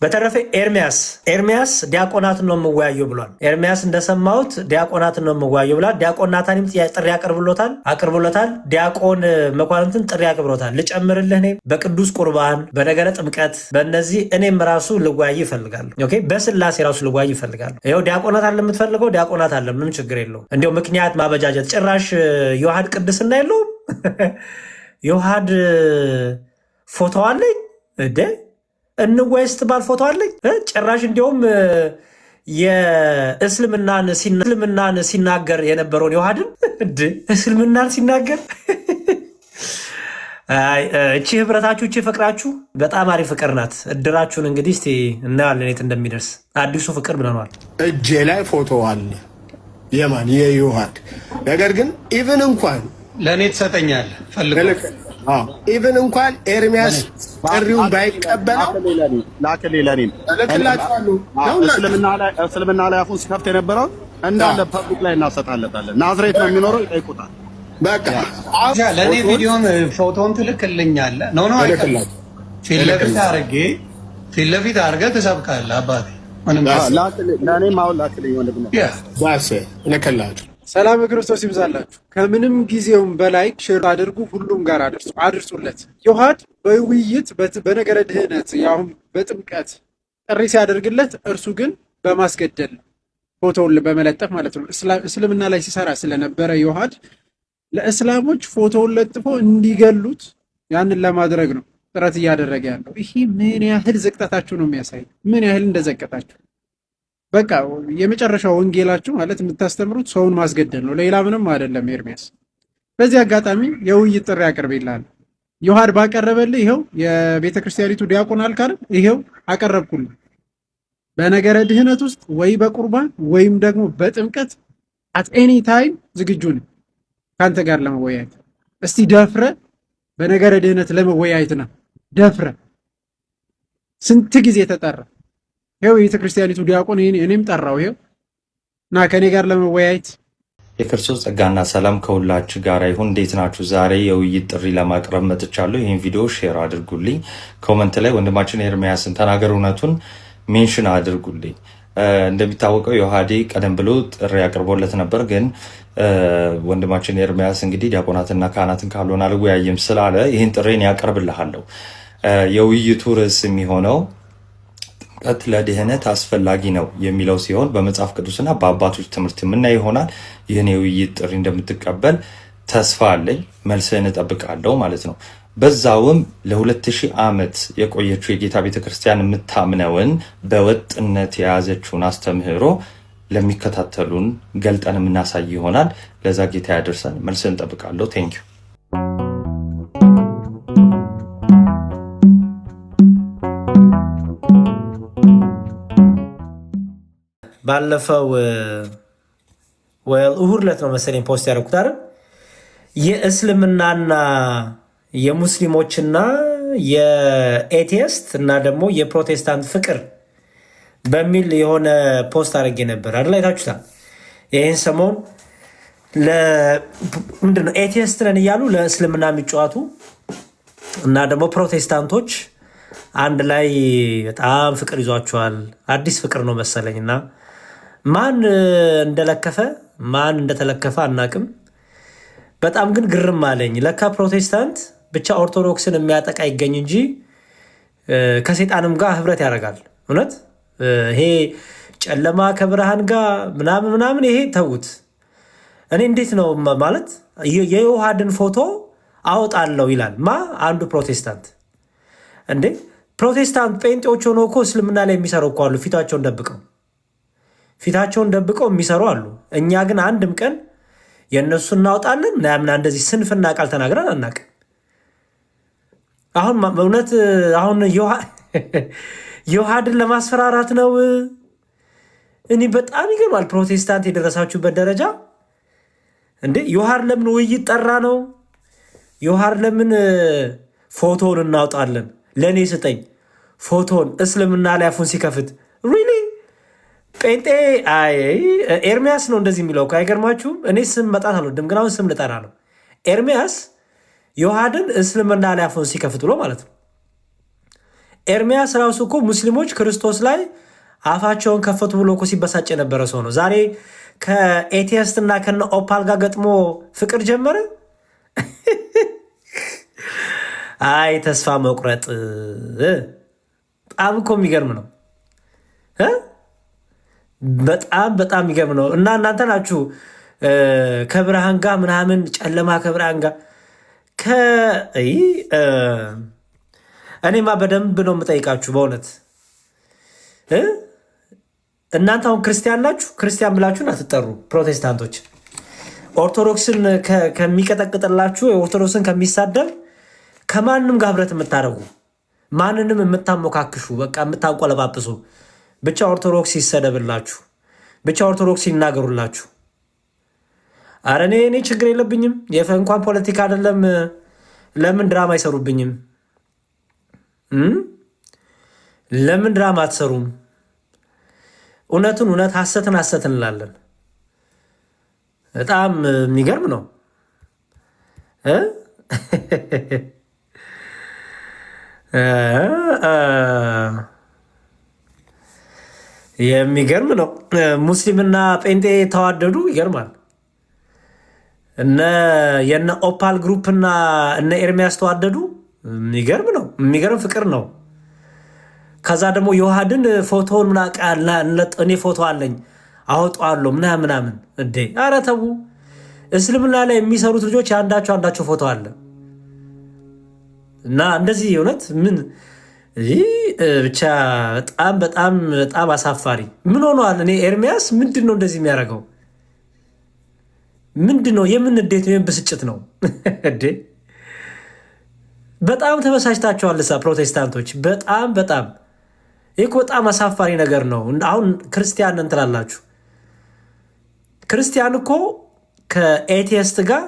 በተረፈ ኤርሚያስ ዲያቆናትን ነው የምወያየው ብሏል። ኤርሚያስ እንደሰማሁት ዲያቆናትን ነው የምወያየው ብሏል። ዲያቆን ናታንም ጥሪ አቅርቦለታል። ዲያቆን መኳንንትን ጥሪ አቅርቦለታል። ልጨምርልህ እኔም በቅዱስ ቁርባን፣ በነገረ ጥምቀት፣ በእነዚህ እኔም ራሱ ልወያይ ይፈልጋሉ። ኦኬ በስላሴ ራሱ ልወያይ ይፈልጋሉ። ይኸው ዲያቆናት አለ የምትፈልገው ዲያቆናት አለ፣ ምንም ችግር የለውም። እንዲያው ምክንያት ማበጃጀት ጭራሽ የውሃድ ቅድስና የለውም። የውሃድ ፎቶ አለኝ እንዴ እንወይ ስትባል ፎቶ አለኝ ጭራሽ እንዲያውም የእስልምናን ሲናገር የነበረውን የውሃድን እስልምናን ሲናገር እቺ ህብረታችሁ እቺ ፍቅራችሁ በጣም አሪፍ ፍቅር ናት። እድራችሁን እንግዲህ እስቲ እናያለን የት እንደሚደርስ። አዲሱ ፍቅር ብለናል። እጄ ላይ ፎቶ አለ የማን የውሃድ ነገር ግን ኢቭን እንኳን ለእኔ ትሰጠኛለህ ፈልግ ኢቭን እንኳን ኤርሚያስ ጥሪውን ባይቀበለው እስልምና ላይ አፉን ሲከፍት የነበረው እንዳለ ፐብሊክ ላይ እናሰጣለታለን። ናዝሬት ነው የሚኖረው፣ ይጠይቁታል። በቃ ለእኔ ቪዲዮን ፎቶን ትልክልኛለህ ነው ፊት ለፊት አድርገህ ትሰብካለህ። አባቴ ለእኔም አሁን ላክልኝ ወንድም እልክላችሁ። ሰላም ክርስቶስ ይብዛላችሁ። ከምንም ጊዜውም በላይ ሼር አድርጉ፣ ሁሉም ጋር አድርሱለት። የውሃድ በውይይት በነገረ ድህነት ያሁን በጥምቀት ጥሪ ሲያደርግለት እርሱ ግን በማስገደል ፎቶውን በመለጠፍ ማለት ነው እስልምና ላይ ሲሰራ ስለነበረ የውሃድ ለእስላሞች ፎቶውን ለጥፎ እንዲገሉት ያንን ለማድረግ ነው ጥረት እያደረገ ያለው። ይሄ ምን ያህል ዝቅጠታችሁ ነው የሚያሳይ፣ ምን ያህል እንደዘቀጣችሁ። በቃ የመጨረሻው ወንጌላችሁ ማለት የምታስተምሩት ሰውን ማስገደል ነው፣ ሌላ ምንም አይደለም። ኤርሚያስ በዚህ አጋጣሚ የውይይት ጥሪ አቅርቤልሃለሁ። የውሃድ ባቀረበልህ ይኸው የቤተ ክርስቲያኒቱ ዲያቆን አልካል ይኸው አቀረብኩልህ። በነገረ ድህነት ውስጥ ወይ በቁርባን ወይም ደግሞ በጥምቀት አት ኤኒ ታይም ዝግጁ ነኝ ካንተ ጋር ለመወያየት። እስቲ ደፍረ በነገረ ድህነት ለመወያየት ነው ደፍረ። ስንት ጊዜ ተጠራ። ይኸው የቤተ ክርስቲያኒቱ ዲያቆን እኔም ጠራው። ይኸው እና ከኔ ጋር ለመወያየት። የክርስቶስ ጸጋና ሰላም ከሁላችሁ ጋር ይሁን። እንዴት ናችሁ? ዛሬ የውይይት ጥሪ ለማቅረብ መጥቻለሁ። ይህን ቪዲዮ ሼር አድርጉልኝ። ኮመንት ላይ ወንድማችን ኤርሚያስን ተናገር እውነቱን ሜንሽን አድርጉልኝ። እንደሚታወቀው የውሃዴ ቀደም ብሎ ጥሪ አቅርቦለት ነበር። ግን ወንድማችን ኤርሚያስ እንግዲህ ዲያቆናትና ካህናትን ካልሆነ አልወያይም ስላለ ይህን ጥሬን ያቀርብልሃለሁ። የውይይቱ ርዕስ የሚሆነው ጥምቀት ለድህነት አስፈላጊ ነው የሚለው ሲሆን በመጽሐፍ ቅዱስና በአባቶች ትምህርት የምናይ ይሆናል። ይህን የውይይት ጥሪ እንደምትቀበል ተስፋ አለኝ። መልስህን እጠብቃለሁ ማለት ነው። በዛውም ለ2000 ዓመት የቆየችው የጌታ ቤተክርስቲያን የምታምነውን በወጥነት የያዘችውን አስተምህሮ ለሚከታተሉን ገልጠን የምናሳይ ይሆናል። ለዛ ጌታ ያደርሰን። መልስህን እጠብቃለሁ። ቴንክ ዩ። ባለፈው እሁድ ዕለት ነው መሰለኝ ፖስት ያደረኩት አይደል? የእስልምናና የሙስሊሞችና የኤቲስት እና ደግሞ የፕሮቴስታንት ፍቅር በሚል የሆነ ፖስት አድርጌ ነበር አይደል? አይታችሁታል? ይህን ሰሞን ምንድነው ኤቲስት ነን እያሉ ለእስልምና የሚጫወቱ እና ደግሞ ፕሮቴስታንቶች አንድ ላይ በጣም ፍቅር ይዟቸዋል። አዲስ ፍቅር ነው መሰለኝ እና ማን እንደለከፈ ማን እንደተለከፈ አናቅም። በጣም ግን ግርም አለኝ። ለካ ፕሮቴስታንት ብቻ ኦርቶዶክስን የሚያጠቃ ይገኝ እንጂ ከሴጣንም ጋር ህብረት ያደርጋል። እውነት ይሄ ጨለማ ከብርሃን ጋር ምናምን ይሄ ተውት። እኔ እንዴት ነው ማለት የዮሐድን ፎቶ አወጣለሁ ይላል አንዱ ፕሮቴስታንት እንዴ? ፕሮቴስታንት ጴንጤዎች ሆኖ እኮ እስልምና ላይ የሚሰሩ እኮ አሉ። ፊታቸውን ደብቀው የሚሰሩ አሉ። እኛ ግን አንድም ቀን የእነሱ እናውጣለን ምናምን እንደዚህ ስንፍና ቃል ተናግረን አናውቅም። አሁን እውነት አሁን ዮሐድን ለማስፈራራት ነው። እኔ በጣም ይገርማል ፕሮቴስታንት የደረሳችሁበት ደረጃ እንዴ። ዮሐድ ለምን ውይይት ጠራ ነው? ዮሐድ ለምን ፎቶውን እናውጣለን? ለእኔ ስጠኝ ፎቶን እስልምና ላይ አፉን ሲከፍት ሪሊ ጴንጤ ኤርሚያስ ነው እንደዚህ የሚለው። አይገርማችሁም? እኔ ስም መጣት አልወድም፣ ግን አሁን ስም ልጠራ ነው። ኤርሚያስ ዮሐድን እስልምና ላይ አፉን ሲከፍት ብሎ ማለት ነው። ኤርሚያስ ራሱ እኮ ሙስሊሞች ክርስቶስ ላይ አፋቸውን ከፈቱ ብሎ እኮ ሲበሳጭ የነበረ ሰው ነው። ዛሬ ከኤቲስት እና ከነ ኦፓል ጋር ገጥሞ ፍቅር ጀመረ። አይ ተስፋ መቁረጥ በጣም እኮ የሚገርም ነው። በጣም በጣም የሚገርም ነው። እና እናንተ ናችሁ ከብርሃን ጋር ምናምን ጨለማ ከብርሃን ጋር እኔማ በደንብ ነው የምጠይቃችሁ በእውነት እናንተ አሁን ክርስቲያን ናችሁ። ክርስቲያን ብላችሁን አትጠሩ። ፕሮቴስታንቶች ኦርቶዶክስን ከሚቀጠቅጥላችሁ ኦርቶዶክስን ከሚሳደብ ከማንም ጋር ህብረት የምታደርጉ ማንንም የምታሞካክሹ በቃ የምታንቆለባብሱ ብቻ ኦርቶዶክስ ይሰደብላችሁ፣ ብቻ ኦርቶዶክስ ይናገሩላችሁ። አረ እኔ ችግር የለብኝም። እንኳን ፖለቲካ አይደለም ለምን ድራማ አይሰሩብኝም? ለምን ድራማ አትሰሩም? እውነቱን እውነት ሐሰትን ሐሰት እንላለን። በጣም የሚገርም ነው። የሚገርም ነው። ሙስሊምና ጴንጤ ተዋደዱ። ይገርማል። የነ ኦፓል ግሩፕና እነ ኤርሚያስ ተዋደዱ። የሚገርም ነው። የሚገርም ፍቅር ነው። ከዛ ደግሞ የውሃድን ፎቶውን እኔ ፎቶ አለኝ አወጣዋለሁ ምናምን እንዴ! ኧረ ተው። እስልምና ላይ የሚሰሩት ልጆች አንዳቸው ፎቶ አለ እና እንደዚህ እውነት ምን ብቻ በጣም በጣም በጣም አሳፋሪ። ምን ሆኗል? እኔ ኤርሚያስ ምንድን ነው እንደዚህ የሚያደርገው? ምንድን ነው? የምን እንዴት ነው? ብስጭት ነው እንዴ? በጣም ተበሳጭታችኋል ፕሮቴስታንቶች። በጣም ይህ በጣም አሳፋሪ ነገር ነው። አሁን ክርስቲያን እንትላላችሁ። ክርስቲያን እኮ ከኤቲስት ጋር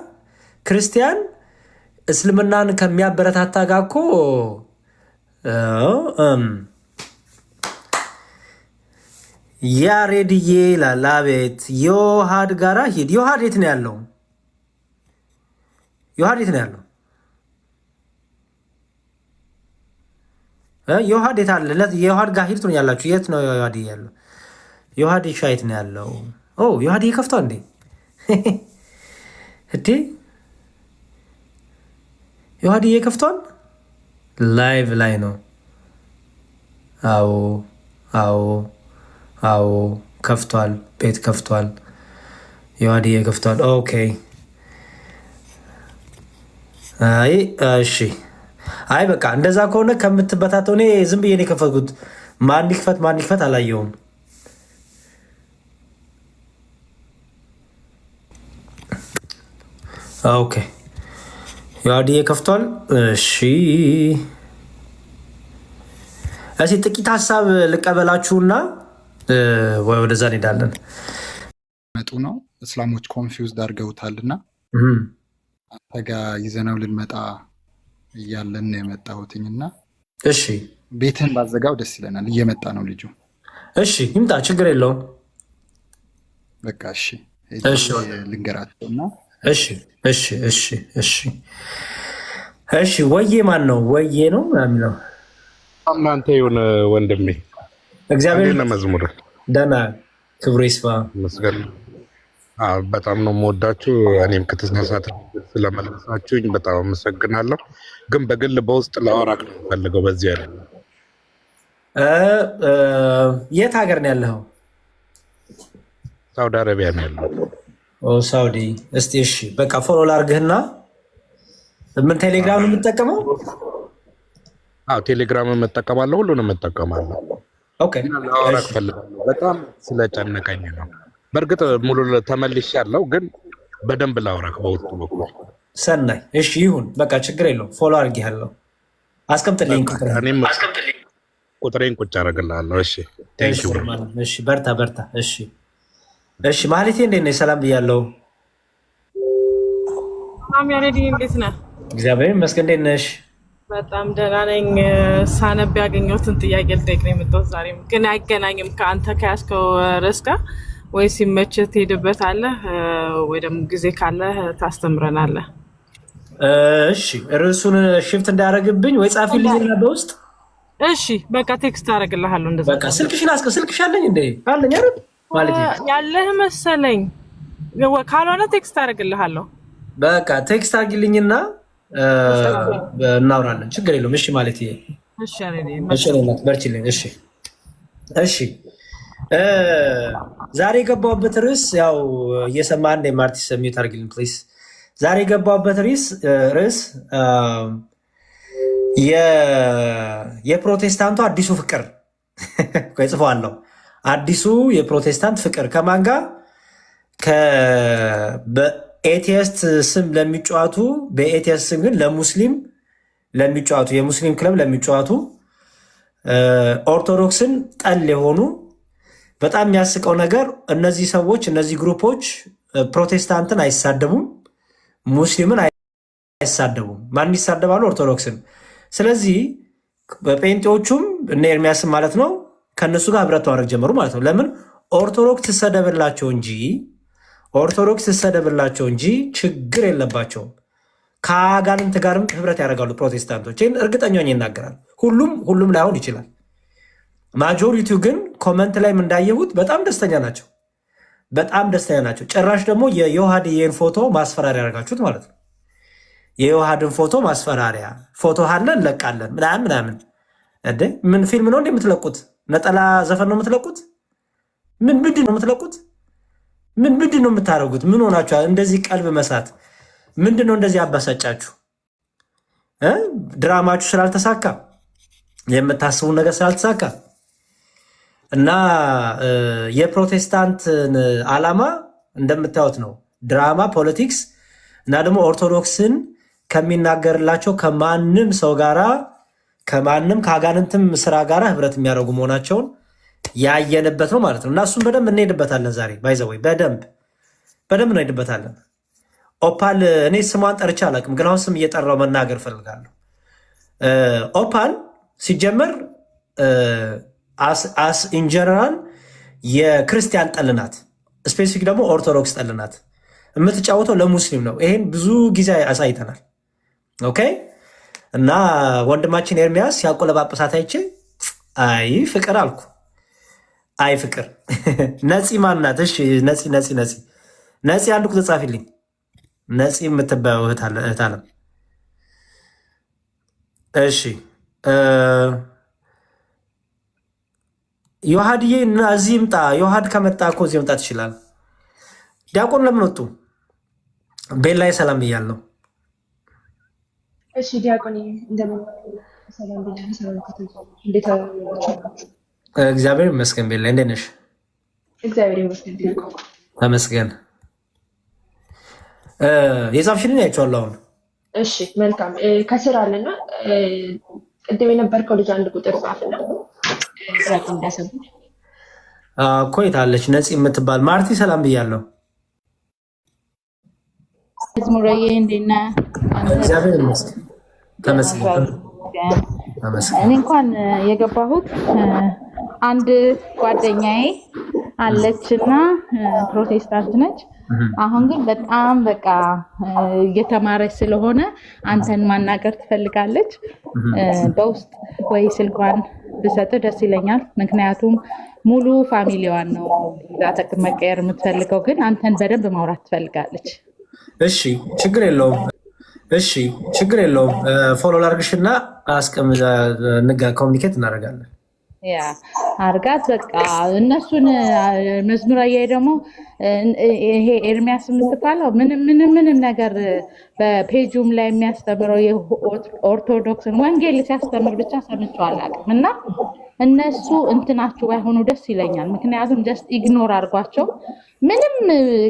ክርስቲያን እስልምናን ከሚያበረታታ ጋር እኮ ያሬድዬ ይላል። አቤት ዮሐድ ጋራ ሂድ። ዮሐድ የት ነው ያለው? ዮሐድ የት ነው ያለው? ዮሐድ የት አለ? የዮሐድ ጋር ሂድ ትሆኛላችሁ። የት ነው ዮሐድ ያለው? ዮሐድ ሻይት ነው ያለው። ዮሐድ ከፍቷል እንዴ? እንዴ ዮሐድ ከፍቷል። ላይቭ ላይ ነው። አዎ ከፍቷል። ቤት ከፍቷል። ዮሐድ ከፍቷል። ኦኬ አይ እሺ። አይ በቃ እንደዛ ከሆነ ከምትበታተው እኔ ዝም ብዬ ነው የከፈትኩት። ማን ይክፈት አላየውም። ኦኬ ዮሐድ ከፍቷል። እሺ እዚህ ጥቂት ሀሳብ ልቀበላችሁና ወደዛ እንሄዳለን። መጡ ነው እስላሞች ኮንፊውዝድ አድርገውታልና አንተ ጋር ይዘነው ልንመጣ እያለን የመጣሁትኝና እሺ ቤትህን ባዘጋው ደስ ይለናል። እየመጣ ነው ልጁ። እሺ ይምጣ፣ ችግር የለውም። በቃ እሺ ልንገራቸውና እሺ ወዬ ማን ነው? ወዬ ነው የሚለው እናንተ የሆነ ወንድሜ እግዚአብሔር ለመዝሙር ደህና ክብሩ ይስፋ መስገን በጣም ነው የምወዳችሁ። እኔም ከተሳሳተ ስለመለሳችሁኝ በጣም አመሰግናለሁ። ግን በግል በውስጥ ላወራክ ነው ፈልገው። በዚህ ያለ የት ሀገር ነው ያለኸው? ሳውዲ አረቢያ ነው ያለው። ሳውዲ። እስቲ እሺ በቃ ፎሎ ላርግህና ምን ቴሌግራም ነው የምትጠቀመው? ቴሌግራም እጠቀማለሁ፣ ሁሉንም እጠቀማለሁ። ኦኬ ላወራክ ፈልጋለሁ። በጣም ስለጨነቀኝ ነው። በእርግጥ ሙሉ ተመልሻለሁ፣ ግን በደንብ ላወራክ በውስጡ በኩል። ሰናይ። እሺ ይሁን በቃ ችግር የለውም። ፎሎ አድርጌሃለሁ። አስቀምጥልኝ ቁጥሬን ቁጭ አደርግልሃለሁ። እሺ እሺ በርታ። እሺ ማለቴ እንዴት ነሽ? ሰላም ብያለሁ። ያሬድ እንዴት ነህ? እግዚአብሔር ይመስገን። እንዴት ነሽ? በጣም ደህና ነኝ። ሳነብ ያገኘሁትን ጥያቄ ልጠይቅ ነው የመጣሁት። ዛሬም ግን አይገናኝም ከአንተ ከያዝከው ርዕስ ጋር። ወይ ሲመችህ ትሄድበታለህ ወይ ደግሞ ጊዜ ካለህ ታስተምረናለህ። እሺ ርዕሱን ሽፍት እንዳያደርግብኝ ወይ ጻፊልኝና በውስጥ እሺ በቃ ቴክስት አደርግልሃለሁ። እንደዛ በቃ ስልክሽ አለኝ እንዴ? አለኝ አይደል ማለት ያለህ መሰለኝ። ካልሆነ ቴክስት አደርግልሃለሁ። በቃ ቴክስት አድርጊልኝና እናውራለን። ችግር የለውም። እሺ ማለት ይሄ እሺ በርቺልኝ። እሺ ዛሬ የገባሁበት ርዕስ ያው እየሰማን እንደ ማርቲስ ሚዩት አድርጊልኝ ፕሊዝ። ዛሬ የገባሁበት ርዕስ የፕሮቴስታንቱ አዲሱ ፍቅር ጽፈዋለሁ። አዲሱ የፕሮቴስታንት ፍቅር ከማን ጋር? በኤቲስት ስም ለሚጫወቱ፣ በኤቲስት ስም ግን ለሙስሊም ለሚጫወቱ፣ የሙስሊም ክለብ ለሚጫወቱ ኦርቶዶክስን ጠል የሆኑ በጣም የሚያስቀው ነገር እነዚህ ሰዎች እነዚህ ግሩፖች ፕሮቴስታንትን አይሳደቡም፣ ሙስሊምን አይሳደቡም። ማን ይሳደባሉ? ኦርቶዶክስን። ስለዚህ በጴንጤዎቹም እነ ኤርሚያስም ማለት ነው ከእነሱ ጋር ህብረት ማድረግ ጀመሩ ማለት ነው። ለምን? ኦርቶዶክስ ትሰደብላቸው እንጂ ችግር የለባቸውም። ከአጋንንት ጋርም ህብረት ያደርጋሉ ፕሮቴስታንቶች። ይህን እርግጠኛ ይናገራል። ሁሉም ላይሆን ይችላል። ማጆሪቲው ግን ኮመንት ላይም እንዳየሁት በጣም ደስተኛ ናቸው። ጭራሽ ደግሞ የዮሐድን ፎቶ ማስፈራሪያ ያደርጋችሁት ማለት ነው። የዮሐድን ፎቶ ማስፈራሪያ ፎቶ አለ እንለቃለን ምናምን። ምን ፊልም ነው የምትለቁት? ነጠላ ዘፈን ነው የምትለቁት? ምንድን ነው የምትለቁት? ምንድን ነው የምታደርጉት? ምን ሆናችሁ እንደዚህ ቀልብ መሳት? ምንድን ነው እንደዚህ አባሳጫችሁ? ድራማችሁ ስላልተሳካ፣ የምታስቡ ነገር ስላልተሳካ እና የፕሮቴስታንትን ዓላማ እንደምታዩት ነው። ድራማ፣ ፖለቲክስ እና ደግሞ ኦርቶዶክስን ከሚናገርላቸው ከማንም ሰው ጋራ ከአጋንንትም ስራ ጋራ ህብረት የሚያደርጉ መሆናቸውን ያየንበት ነው ማለት ነው። እና እሱም በደንብ እንሄድበታለን ዛሬ። ባይዘወይ በደንብ እንሄድበታለን። ኦፓል እኔ ስሟን ጠርቼ አላውቅም፣ ግን አሁን ስም እየጠራው መናገር ፈልጋለሁ። ኦፓል ሲጀመር አስ ኢንጀነራል የክርስቲያን ጠልናት፣ ስፔሲፊክ ደግሞ ኦርቶዶክስ ጠልናት። የምትጫወተው ለሙስሊም ነው። ይሄን ብዙ ጊዜ አሳይተናል። ኦኬ። እና ወንድማችን ኤርሚያስ ሲያቆለባበሳት አይቼ አይ ፍቅር አልኩ። አይ ፍቅር ነፂ ማናት? እሺ ነፂ አንድ ቁጥር ጻፊልኝ። ነፂ የምትባየው እህት አለም። እሺ ዮሐድዬ እዚህ ይምጣ። ዮሐድ ከመጣ እኮ እዚህ መምጣት ይችላል። ዲያቆን ለምን ወጡ? ቤት ላይ ሰላም ብያለሁ። እሺ ዲያቆን እንደምን ሰላም እግዚአብሔር ይመስገን። ቤት ላይ እንዴት ነሽ? እግዚአብሔር ይመስገን ዲያቆን ተመስገን። የጻፍሽልኝ አይቼዋለሁ አሁን። እሺ መልካም። ከስር አለና ቅድም የነበርከው ልጅ አንድ ቁጥር ጻፍና ዲያቆን እንዳሰቡ እኮ የታለች ነፂ የምትባል ማርቲ ሰላም ብያለሁ። መዝሙራዬ እንዴት ነህ? እግዚአብሔር ይመስገን ተመስገን። እኔ እንኳን የገባሁት አንድ ጓደኛዬ አለችና ፕሮቴስታንት ነች። አሁን ግን በጣም በቃ እየተማረች ስለሆነ አንተን ማናገር ትፈልጋለች። በውስጥ ወይ ስልኳን ብሰጥ ደስ ይለኛል። ምክንያቱም ሙሉ ፋሚሊዋን ነው ዛተክ መቀየር የምትፈልገው፣ ግን አንተን በደንብ ማውራት ትፈልጋለች። እሺ ችግር የለውም። ፎሎ ላድርግሽና ኮሚኒኬት እናደርጋለን። ያ አርጋት በቃ እነሱን መዝሙር አያይ ደግሞ ይሄ ኤርሚያስ የምትባለው ምንም ነገር በፔጁም ላይ የሚያስተምረው የኦርቶዶክስን ወንጌል ሲያስተምር ብቻ ሰምቼው አላውቅም። እና እነሱ እንትናችሁ ባይሆኑ ደስ ይለኛል። ምክንያቱም ጀስት ኢግኖር አድርጓቸው። ምንም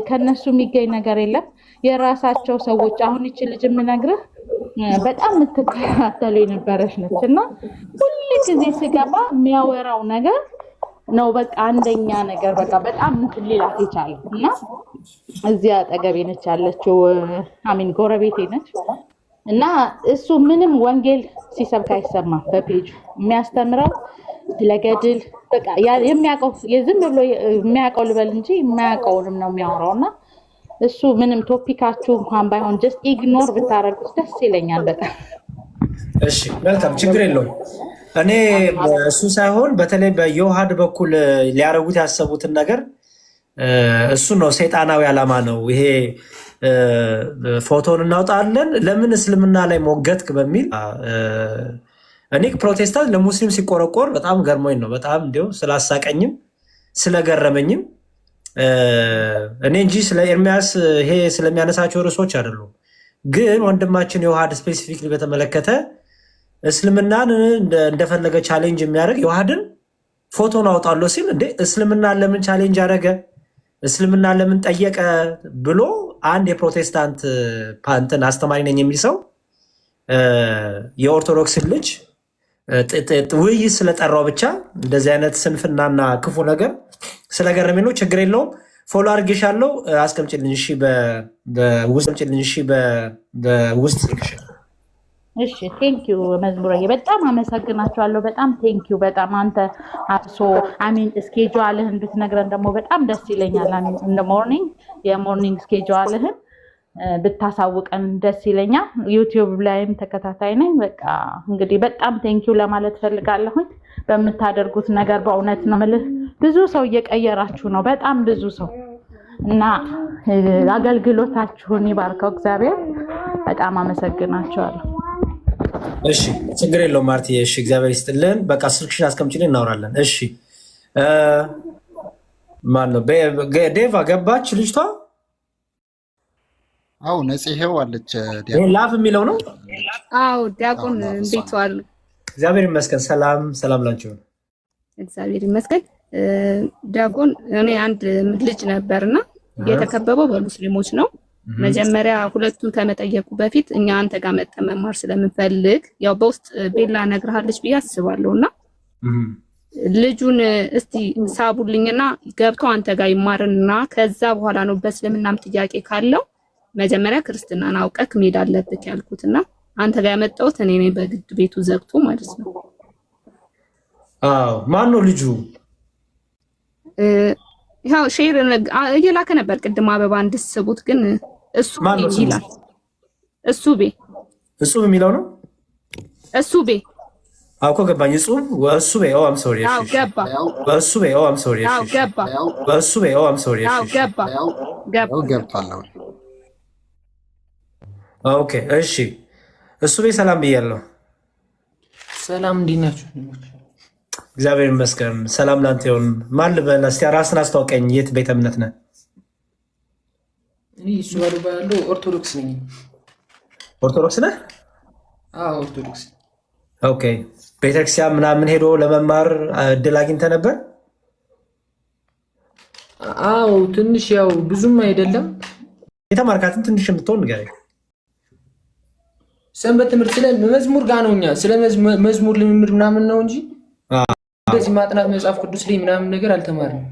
ከነሱ የሚገኝ ነገር የለም። የራሳቸው ሰዎች አሁን ይቺ ልጅ የምነግርህ በጣም የምትከታተሉ የነበረች ነች እና ሁሉ ጊዜ ስገባ የሚያወራው ነገር ነው። በቃ አንደኛ ነገር በቃ በጣም እንትን ሊላት የቻለው እና እዚያ አጠገቤ ነች ያለችው፣ አሚን ጎረቤቴ ነች። እና እሱ ምንም ወንጌል ሲሰብክ አይሰማም። በፔጁ የሚያስተምረው ስለገድል በቃ የሚያውቀው የዝም ብሎ የሚያውቀው ልበል እንጂ የማያውቀውንም ነው የሚያወራው። እና እሱ ምንም ቶፒካችሁ እንኳን ባይሆን ጀስት ኢግኖር ብታረጉት ደስ ይለኛል በጣም። እሺ መልካም ችግር የለውም። እኔ እሱ ሳይሆን በተለይ በዮሐድ በኩል ሊያረጉት ያሰቡትን ነገር እሱ ነው። ሰይጣናዊ ዓላማ ነው ይሄ። ፎቶን እናውጣለን ለምን እስልምና ላይ ሞገትክ በሚል እኔ ፕሮቴስታንት ለሙስሊም ሲቆረቆር በጣም ገርሞኝ ነው። በጣም እንዲያው ስላሳቀኝም ስለገረመኝም እኔ እንጂ ስለ ኤርሚያስ ይሄ ስለሚያነሳቸው ርዕሶች አይደሉም። ግን ወንድማችን ዮሐድ ስፔሲፊክሊ በተመለከተ እስልምናን እንደፈለገ ቻሌንጅ የሚያደርግ ዮሐድን ፎቶን አውጣለሁ ሲል እንዴ እስልምናን ለምን ቻሌንጅ አደረገ? እስልምናን ለምን ጠየቀ? ብሎ አንድ የፕሮቴስታንት ፓንትን አስተማሪ ነኝ የሚል ሰው የኦርቶዶክስን ልጅ ውይይት ስለጠራው ብቻ እንደዚህ አይነት ስንፍናና ክፉ ነገር ስለገረሜ ነው። ችግር የለውም። ፎሎ አድርጌሻለሁ። አስቀምጭልኝ እሺ፣ በውስጥ እሺ ቴንኪዩ መዝሙረዬ፣ በጣም አመሰግናቸዋለሁ። በጣም ቴንኪዩ። በጣም አንተ አብሶ አሚን ስኬጁልህን ብትነግረን ደግሞ በጣም ደስ ይለኛል። አሚን ኢን ሞርኒንግ የሞርኒንግ ስኬጁልህን ብታሳውቀን ደስ ይለኛል። ዩቲዩብ ላይም ተከታታይ ነኝ። በቃ እንግዲህ በጣም ቴንኪዩ ለማለት ፈልጋለሁኝ በምታደርጉት ነገር። በእውነት ነው የምልህ ብዙ ሰው እየቀየራችሁ ነው፣ በጣም ብዙ ሰው እና አገልግሎታችሁን ይባርከው እግዚአብሔር። በጣም አመሰግናቸዋለሁ። እሺ ችግር የለውም ማርቲ። እሺ እግዚአብሔር ይስጥልን። በቃ ስልክሽን አስቀምጪልኝ እናወራለን። እሺ ማን ነው ዴቫ ገባች ልጅቷ? አዎ ነጽሄው አለች። ላፍ የሚለው ነው። አዎ ዲያቆን እንዴት ዋሉ? እግዚአብሔር ይመስገን። ሰላም ሰላም ላችሁ። እግዚአብሔር ይመስገን። ዲያቆን እኔ አንድ ልጅ ነበርና የተከበበው በሙስሊሞች ነው። መጀመሪያ ሁለቱን ከመጠየቁ በፊት እኛ አንተ ጋር መጠን መማር ስለምንፈልግ ያው በውስጥ ቤላ ነግርሃለች ብዬ አስባለሁና ልጁን እስቲ ሳቡልኝና ገብቶ አንተ ጋር ይማርና ከዛ በኋላ ነው በእስልምናም ጥያቄ ካለው መጀመሪያ ክርስትናን አውቀክ መሄድ አለብክ ያልኩትና አንተ ጋር ያመጣሁት እኔ ነኝ በግድ ቤቱ ዘግቶ ማለት ነው። አዎ ማን ነው ልጁ? ያው ሼር እየላከ ነበር ቅድም አበባ እንድስቡት ግን እሱ ይላል። እሱ የሚለው ነው። እሱ አውቆ ገባኝ። እሱ ኦ አም ሶሪ። አዎ ገባ። እሱ ኦ አም ሶሪ። አዎ ገባ። እሱ ኦ አም ሶሪ። አዎ ገባ። ገብቷል። ኦኬ እሺ። እሱ ሰላም ብያለሁ። ሰላም እንዴት ናችሁ? እግዚአብሔር ይመስገን። ሰላም ላንተ ይሁን። ማን ልበል? እስቲ ራስን አስተዋውቀኝ። የት ቤተ እምነት ነህ? እኔ እሱ ባሉ ባለው ኦርቶዶክስ ነኝ። ኦርቶዶክስ ነህ? አዎ ኦርቶዶክስ። ኦኬ ቤተክርስቲያን ምናምን ሄዶ ለመማር እድል አግኝተህ ነበር? አዎ ትንሽ፣ ያው ብዙም አይደለም። የተማርካትን ትንሽ የምትሆን ንገረኝ። ሰንበት ትምህርት ስለ መዝሙር ጋር ነው። እኛ ስለ መዝሙር ልምምድ ምናምን ነው እንጂ እንደዚህ ማጥናት መጽሐፍ ቅዱስ ላይ ምናምን ነገር አልተማርንም።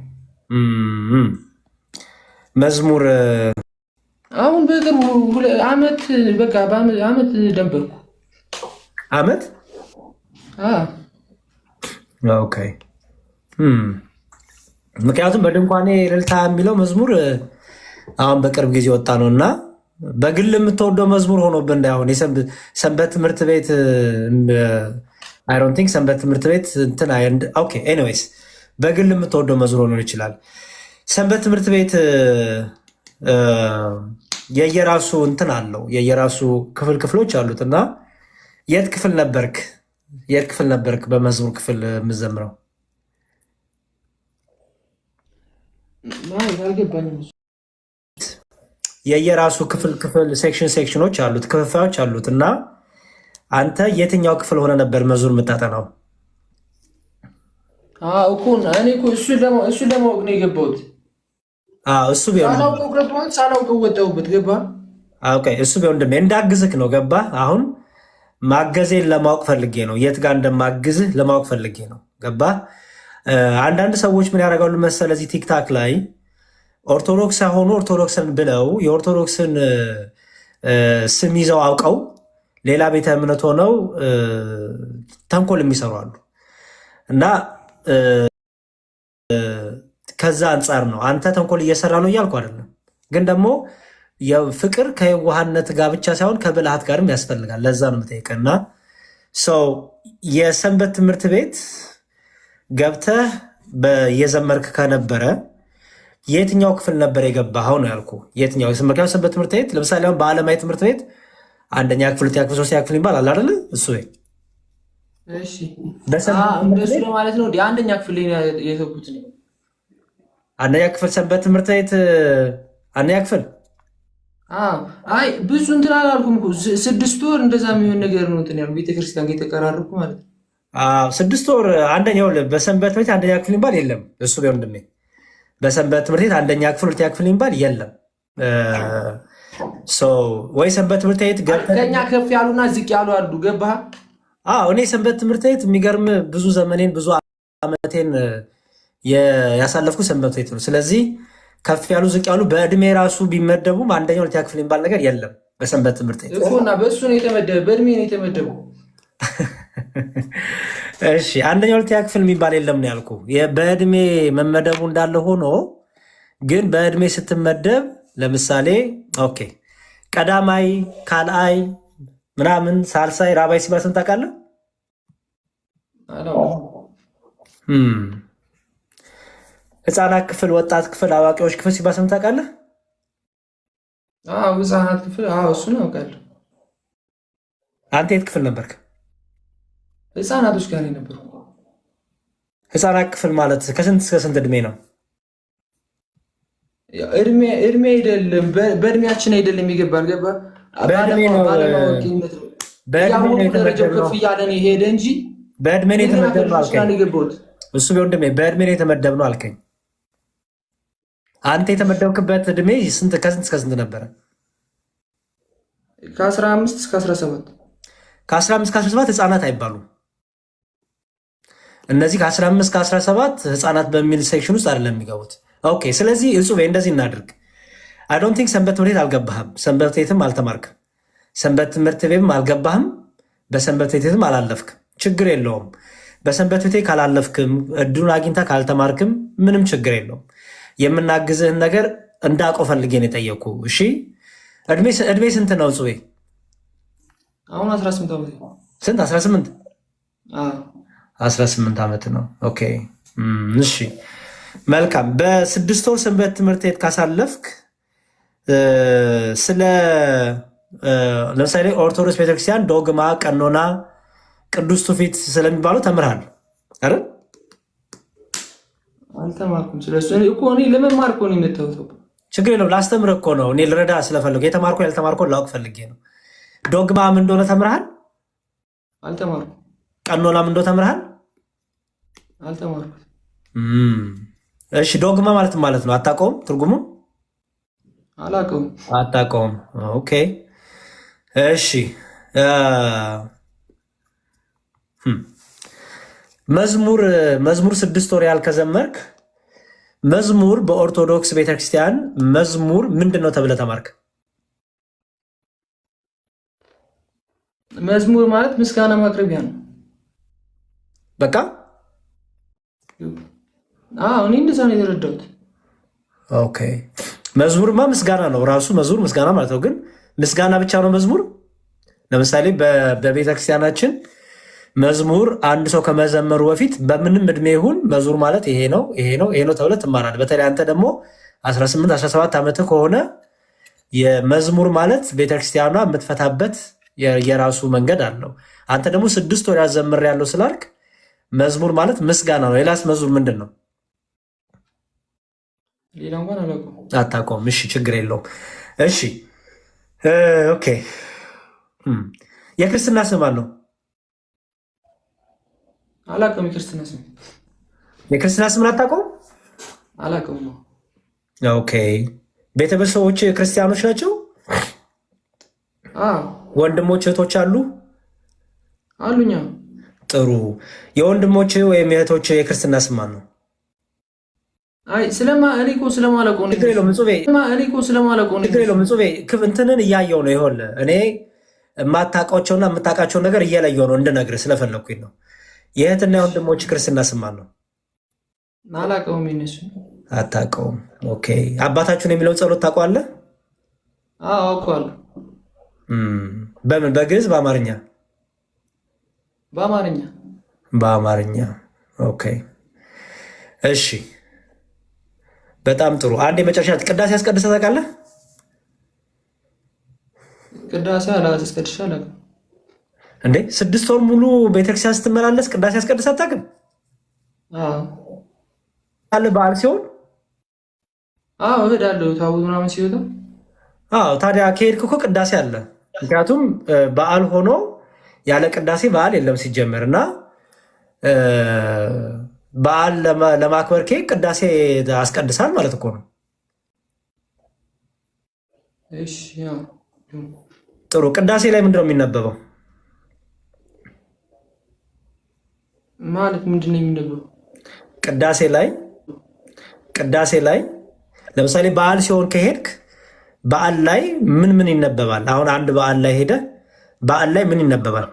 መዝሙር አሁን በቅርቡ አመት በቃ በአመት ደንበርኩ። አመት? ኦኬ። ምክንያቱም በድንኳኔ እልልታ የሚለው መዝሙር አሁን በቅርብ ጊዜ ወጣ ነው እና በግል የምትወደው መዝሙር ሆኖብህ እንዳይሆን ሰንበት ትምህርት ቤት አይ ዶንት ቲንክ ሰንበት ትምህርት ቤት እንትን ኦኬ ኤኒዌይስ በግል የምትወደው መዝሙር ሆኖ ይችላል። ሰንበት ትምህርት ቤት የየራሱ እንትን አለው፣ የየራሱ ክፍሎች አሉት እና የት ክፍል ነበርክ በመዝሙር ክፍል የምዘምረው? የየራሱ ክፍል ሴክሽኖች አሉት፣ ክፍፋዮች አሉት እና አንተ የትኛው ክፍል ሆነ ነበር መዝሙር የምታጠናው? እኮ እኔ እሱ ለማወቅ ነው የገባሁት። እሱ ቢሆን ሳላውቀው ወጣሁበት። ገባ? እሱ ቢሆን እንዳግዝክ ነው። ገባ? አሁን ማገዜን ለማወቅ ፈልጌ ነው። የት ጋር እንደማግዝህ ለማወቅ ፈልጌ ነው። ገባ? አንዳንድ ሰዎች ምን ያደርጋሉ መሰለ እዚህ ቲክታክ ላይ ኦርቶዶክስ ሳይሆኑ ኦርቶዶክስን ብለው የኦርቶዶክስን ስም ይዘው አውቀው ሌላ ቤተ እምነት ሆነው ተንኮል የሚሰሩ አሉ እና ከዛ አንጻር ነው። አንተ ተንኮል እየሰራ ነው እያልኩ አይደለም፣ ግን ደግሞ ፍቅር ከየዋህነት ጋር ብቻ ሳይሆን ከብልሃት ጋርም ያስፈልጋል። ለዛ ነው የምጠይቀህ እና ሰው የሰንበት ትምህርት ቤት ገብተህ እየዘመርክ ከነበረ የትኛው ክፍል ነበር የገባኸው ነው ያልኩ። የትኛው ሰንበት ትምህርት ቤት? ለምሳሌ አሁን በዓለማዊ ትምህርት ቤት አንደኛ ክፍል፣ ሁለተኛ ክፍል፣ ሶስተኛ ክፍል ይባል አለ አይደለ? እሱ እሺ፣ እንደሱ ለማለት ነው። አንደኛ ክፍል የተውኩት ነው። አንደኛ ክፍል ሰንበት ትምህርት ቤት አንደኛ ክፍል። አይ ብዙ እንትን አላልኩም እኮ 6 ወር እንደዛ የሚሆን ነገር ነው እንትን ያልኩት ቤተክርስቲያን ጋር የተቀራረብኩ ማለት ነው። 6 ወር አንደኛው በሰንበት ትምህርት ቤት አንደኛ ክፍል ይባል የለም። እሱ ቢሆን እንደኔ በሰንበት ትምህርት ቤት አንደኛ ክፍል፣ ሁለተኛ ክፍል ይባል የለም። ወይ ሰንበት ትምህርት ቤት ከኛ ከፍ ያሉና ዝቅ ያሉ አሉ። ገባህ? እኔ ሰንበት ትምህርት ቤት የሚገርም ብዙ ዘመኔን ብዙ ዓመቴን ያሳለፍኩ ሰንበት ቤት ነው። ስለዚህ ከፍ ያሉ ዝቅ ያሉ በእድሜ ራሱ ቢመደቡም አንደኛ ሁለተኛ ክፍል የሚባል ነገር የለም በሰንበት ትምህርት ቤት እኮና በእሱ ነው የተመደበ፣ በእድሜ ነው የተመደቡ። እሺ አንደኛ ሁለተኛ ክፍል የሚባል የለም ነው ያልኩ። በእድሜ መመደቡ እንዳለ ሆኖ ግን በእድሜ ስትመደብ ለምሳሌ ኦኬ ቀዳማይ፣ ካልአይ ምናምን ሳልሳይ፣ ራባይ ሲባል ስንት ታውቃለህ? ህፃናት ክፍል፣ ወጣት ክፍል፣ አዋቂዎች ክፍል ሲባል ስንት ታውቃለህ? ህፃናት ክፍል እሱን አውቃለሁ። አንተ የት ክፍል ነበርክ? ህፃናቶች ጋር ነበሩ። ህፃናት ክፍል ማለት ከስንት እስከ ስንት እድሜ ነው? እድሜ አይደለም፣ በእድሜያችን አይደለም ይገባል። ገባ? በእድሜ ነው ከፍ እያለን ሄደ እንጂ በእድሜ ነው የተመደብነው አልከኝ። እሱ ቢሆን በእድሜ ነው የተመደብነው አልከኝ። አንተ የተመደብክበት እድሜ ከስንት እስከ ስንት ነበረ? ከ15 እስከ 17። ከ15 እስከ 17 ህፃናት አይባሉም። እነዚህ ከ15 እስከ 17 ህፃናት በሚል ሴክሽን ውስጥ አይደለም የሚገቡት። ኦኬ፣ ስለዚህ እጹቤ እንደዚህ እናድርግ። አይ ዶንት ቲንክ ሰንበት ትምህርት ቤት አልገባህም፣ ሰንበት ቤትም አልተማርክም፣ ሰንበት ትምህርት ቤትም አልገባህም፣ በሰንበት ቤትም አላለፍክም። ችግር የለውም። በሰንበት ቤቴ ካላለፍክም እድሉን አግኝታ ካልተማርክም ምንም ችግር የለውም። የምናግዝህን ነገር እንዳውቀው ፈልጌ ነው የጠየኩ። እሺ እድሜ ስንት ነው እጹቤ? አሁን 18 ዓመት። ስንት? 18 18 ዓመት ነው። ኦኬ እሺ መልካም። በ6 ወር ሰንበት ትምህርት ቤት ካሳለፍክ ስለ ለምሳሌ ኦርቶዶክስ ቤተክርስቲያን ዶግማ፣ ቀኖና፣ ቅዱስ ትውፊት ስለሚባሉ ተምርሃል አይደል? አልተማርኩም። ስለሱ እኮ እኔ ለመማር እኮ ነው የመጣሁት። ችግር የለውም። ላስተምርህ እኮ ነው እኔ ልረዳ ስለፈለጉ የተማርኩ ያልተማርኩ ላውቅ ፈልጌ ነው። ዶግማ ምን እንደሆነ ተምርሃል? አልተማርኩም። ቀኖና ምን እንደሆነ ተምርሃል? አልተማርኩም። እሺ ዶግማ ማለት ነው አታውቀውም? ትርጉሙ አላውቀውም። አታውቀውም? ኦኬ እሺ መዝሙር 6 ወር ያህል ከዘመርክ መዝሙር በኦርቶዶክስ ቤተክርስቲያን መዝሙር ምንድን ነው ተብለህ ተማርክ? መዝሙር ማለት ምስጋና ማቅረቢያ ነው። በቃ እኔ እንደዛ ነው የተረዳሁት። ኦኬ መዝሙርማ ምስጋና ነው ራሱ። መዝሙር ምስጋና ማለት ነው። ግን ምስጋና ብቻ ነው መዝሙር? ለምሳሌ በቤተክርስቲያናችን መዝሙር አንድ ሰው ከመዘመሩ በፊት በምንም እድሜ ይሁን መዝሙር ማለት ይሄ ነው ተብለህ ትማራለህ። በተለይ አንተ ደግሞ 18 17 ዓመት ከሆነ የመዝሙር ማለት ቤተክርስቲያኗ የምትፈታበት የራሱ መንገድ አለው። አንተ ደግሞ 6 ወር ያዘምር ያለው ስላልክ መዝሙር ማለት ምስጋና ነው። ሌላስ መዝሙር ምንድን ነው? ሌላ እንኳን አላውቀውም። አታውቀውም? እሺ ችግር የለውም። እሺ ኦኬ የክርስትና ስም ማን ነው? አላውቀውም። የክርስትና ስም አታውቀውም? አላውቀውም። ኦኬ ቤተሰቦች ክርስቲያኖች ናቸው? ወንድሞች እህቶች አሉ? አሉኛ። ጥሩ። የወንድሞች ወይም የእህቶች የክርስትና ስም ማን ነው? አይ እኔ እኮ ስለማላውቀው ነው። ችግር የለውም ምጹቤ እንትንን እያየው ነው። ይኸውልህ እኔ የማታውቃቸውና የምታውቃቸውን ነገር እየለየው ነው እንድነግርህ ስለፈለግኩኝ ነው። የእህትና የወንድሞች ክርስትና ስም ማን ነው? አላውቀውም። ይነሱ አታውቀውም? ኦኬ አባታችሁን የሚለውን ጸሎት ታውቀዋለህ? አውቀዋለሁ። በምን? በግዕዝ በአማርኛ? በአማርኛ በአማርኛ። ኦኬ እሺ፣ በጣም ጥሩ። አንድ የመጨረሻ ቅዳሴ አስቀድሰህ ታውቃለህ? ቅዳሴ አላስቀድሼ አላውቅም። እንዴ 6 ወር ሙሉ ቤተክርስቲያን ስትመላለስ ቅዳሴ አስቀድሰህ አታውቅም? አለ በዓል ሲሆን እሄዳለሁ። ታቦት ምናምን ሲወጣ ታዲያ ከሄድክ እኮ ቅዳሴ አለ። ምክንያቱም በዓል ሆኖ ያለ ቅዳሴ በዓል የለም ሲጀመር እና በዓል ለማክበር ከሄድክ ቅዳሴ አስቀድሳል ማለት እኮ ነው። ጥሩ። ቅዳሴ ላይ ምንድን ነው የሚነበበው? ማለት ምንድን ነው የሚነበበው? ቅዳሴ ላይ ለምሳሌ በዓል ሲሆን ከሄድክ በዓል ላይ ምን ይነበባል? አሁን አንድ በዓል ላይ ሄደ በዓል ላይ ምን ይነበባል?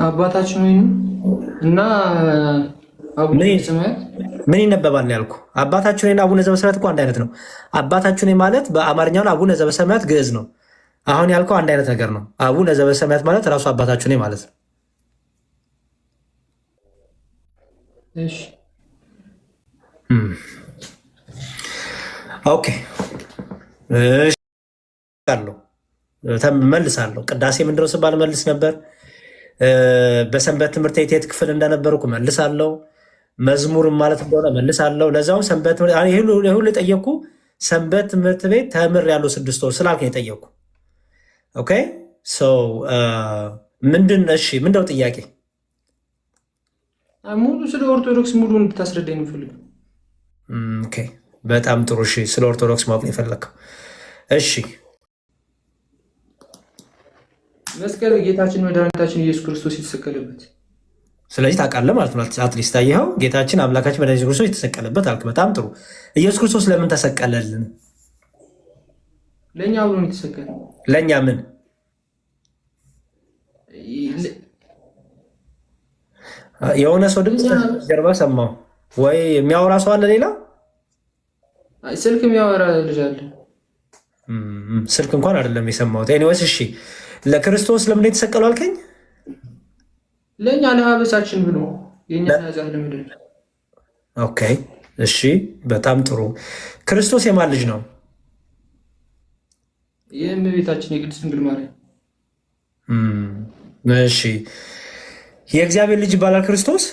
አባታችን ወይ እና ምን ይነበባል ያልኩ? አባታችን ወይ አቡነ ዘበሰማያት እኮ አንድ አይነት ነው። አባታችን ወይ ማለት በአማርኛው አቡነ ዘበሰማያት ግዕዝ ነው። አሁን ያልከው አንድ አይነት ነገር ነው። አቡነ ዘበሰማያት ማለት ራሱ አባታችን ወይ ማለት ነው። እሺ ኦኬ መልሳለሁ። ቅዳሴ ምንድነው ስባል መልስ ነበር። በሰንበት ትምህርት ቤት የት ክፍል እንደነበርኩ መልሳለሁ። መዝሙር ማለት እንደሆነ መልሳለሁ። ለዛውም ሰንበት ሁሉ የጠየቅኩ ሰንበት ትምህርት ቤት ተምር ያለው 6 ወር ስላልክ የጠየቅኩ። ኦኬ ምንድነው ጥያቄ? ሙሉ ስለ ኦርቶዶክስ ሙሉ እንድታስረዳኝ ነው የምፈልገው። ኦኬ በጣም ጥሩ። እሺ ስለ ኦርቶዶክስ ማወቅ ነው የፈለግከው? እሺ መስቀል ጌታችን መድኃኒታችን ኢየሱስ ክርስቶስ የተሰቀለበት፣ ስለዚህ ታውቃለህ ማለት ነው። አትሊስት ታየኸው፣ ጌታችን አምላካችን መድኃኒታችን ክርስቶስ የተሰቀለበት አልክ። በጣም ጥሩ። ኢየሱስ ክርስቶስ ለምን ተሰቀለልን? ለእኛ ብሎ ነው የተሰቀለ። ለእኛ ምን? የሆነ ሰው ድምፅ ጀርባ ሰማሁ። ወይ የሚያወራ ሰው አለ? ሌላ ስልክ የሚያወራ ልጅ አለ። ስልክ እንኳን አይደለም የሰማሁት። ኤኒዌይስ እሺ፣ ለክርስቶስ ለምን የተሰቀለው አልከኝ? ለእኛ ለሀበሳችን ብሎ የኛ ኃጢአት ለምድር። ኦኬ እሺ፣ በጣም ጥሩ። ክርስቶስ የማን ልጅ ነው? የእመቤታችን የቅድስት ድንግል ማርያም። እሺ፣ የእግዚአብሔር ልጅ ይባላል ክርስቶስ?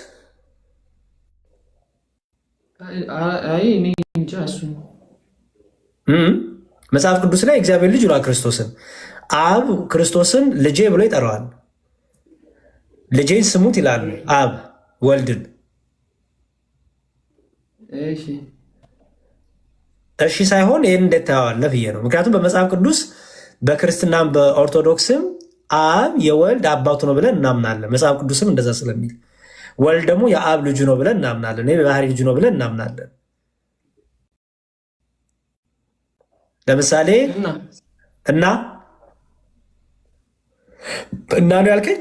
አይ እኔ እንጃ። እሱ መጽሐፍ ቅዱስ ላይ እግዚአብሔር ልጅ ይሏል ክርስቶስን። አብ ክርስቶስን ልጄ ብሎ ይጠራዋል። ልጄን ስሙት ይላል አብ ወልድን። እሺ ሳይሆን ይህን እንዴት ታየዋለህ ብዬ ነው። ምክንያቱም በመጽሐፍ ቅዱስ በክርስትናም በኦርቶዶክስም አብ የወልድ አባቱ ነው ብለን እናምናለን። መጽሐፍ ቅዱስም እንደዛ ስለሚል ወልድ ደግሞ የአብ ልጁ ነው ብለን እናምናለን። የባህሪ ልጁ ነው ብለን እናምናለን። ለምሳሌ እና ነው ያልከኝ?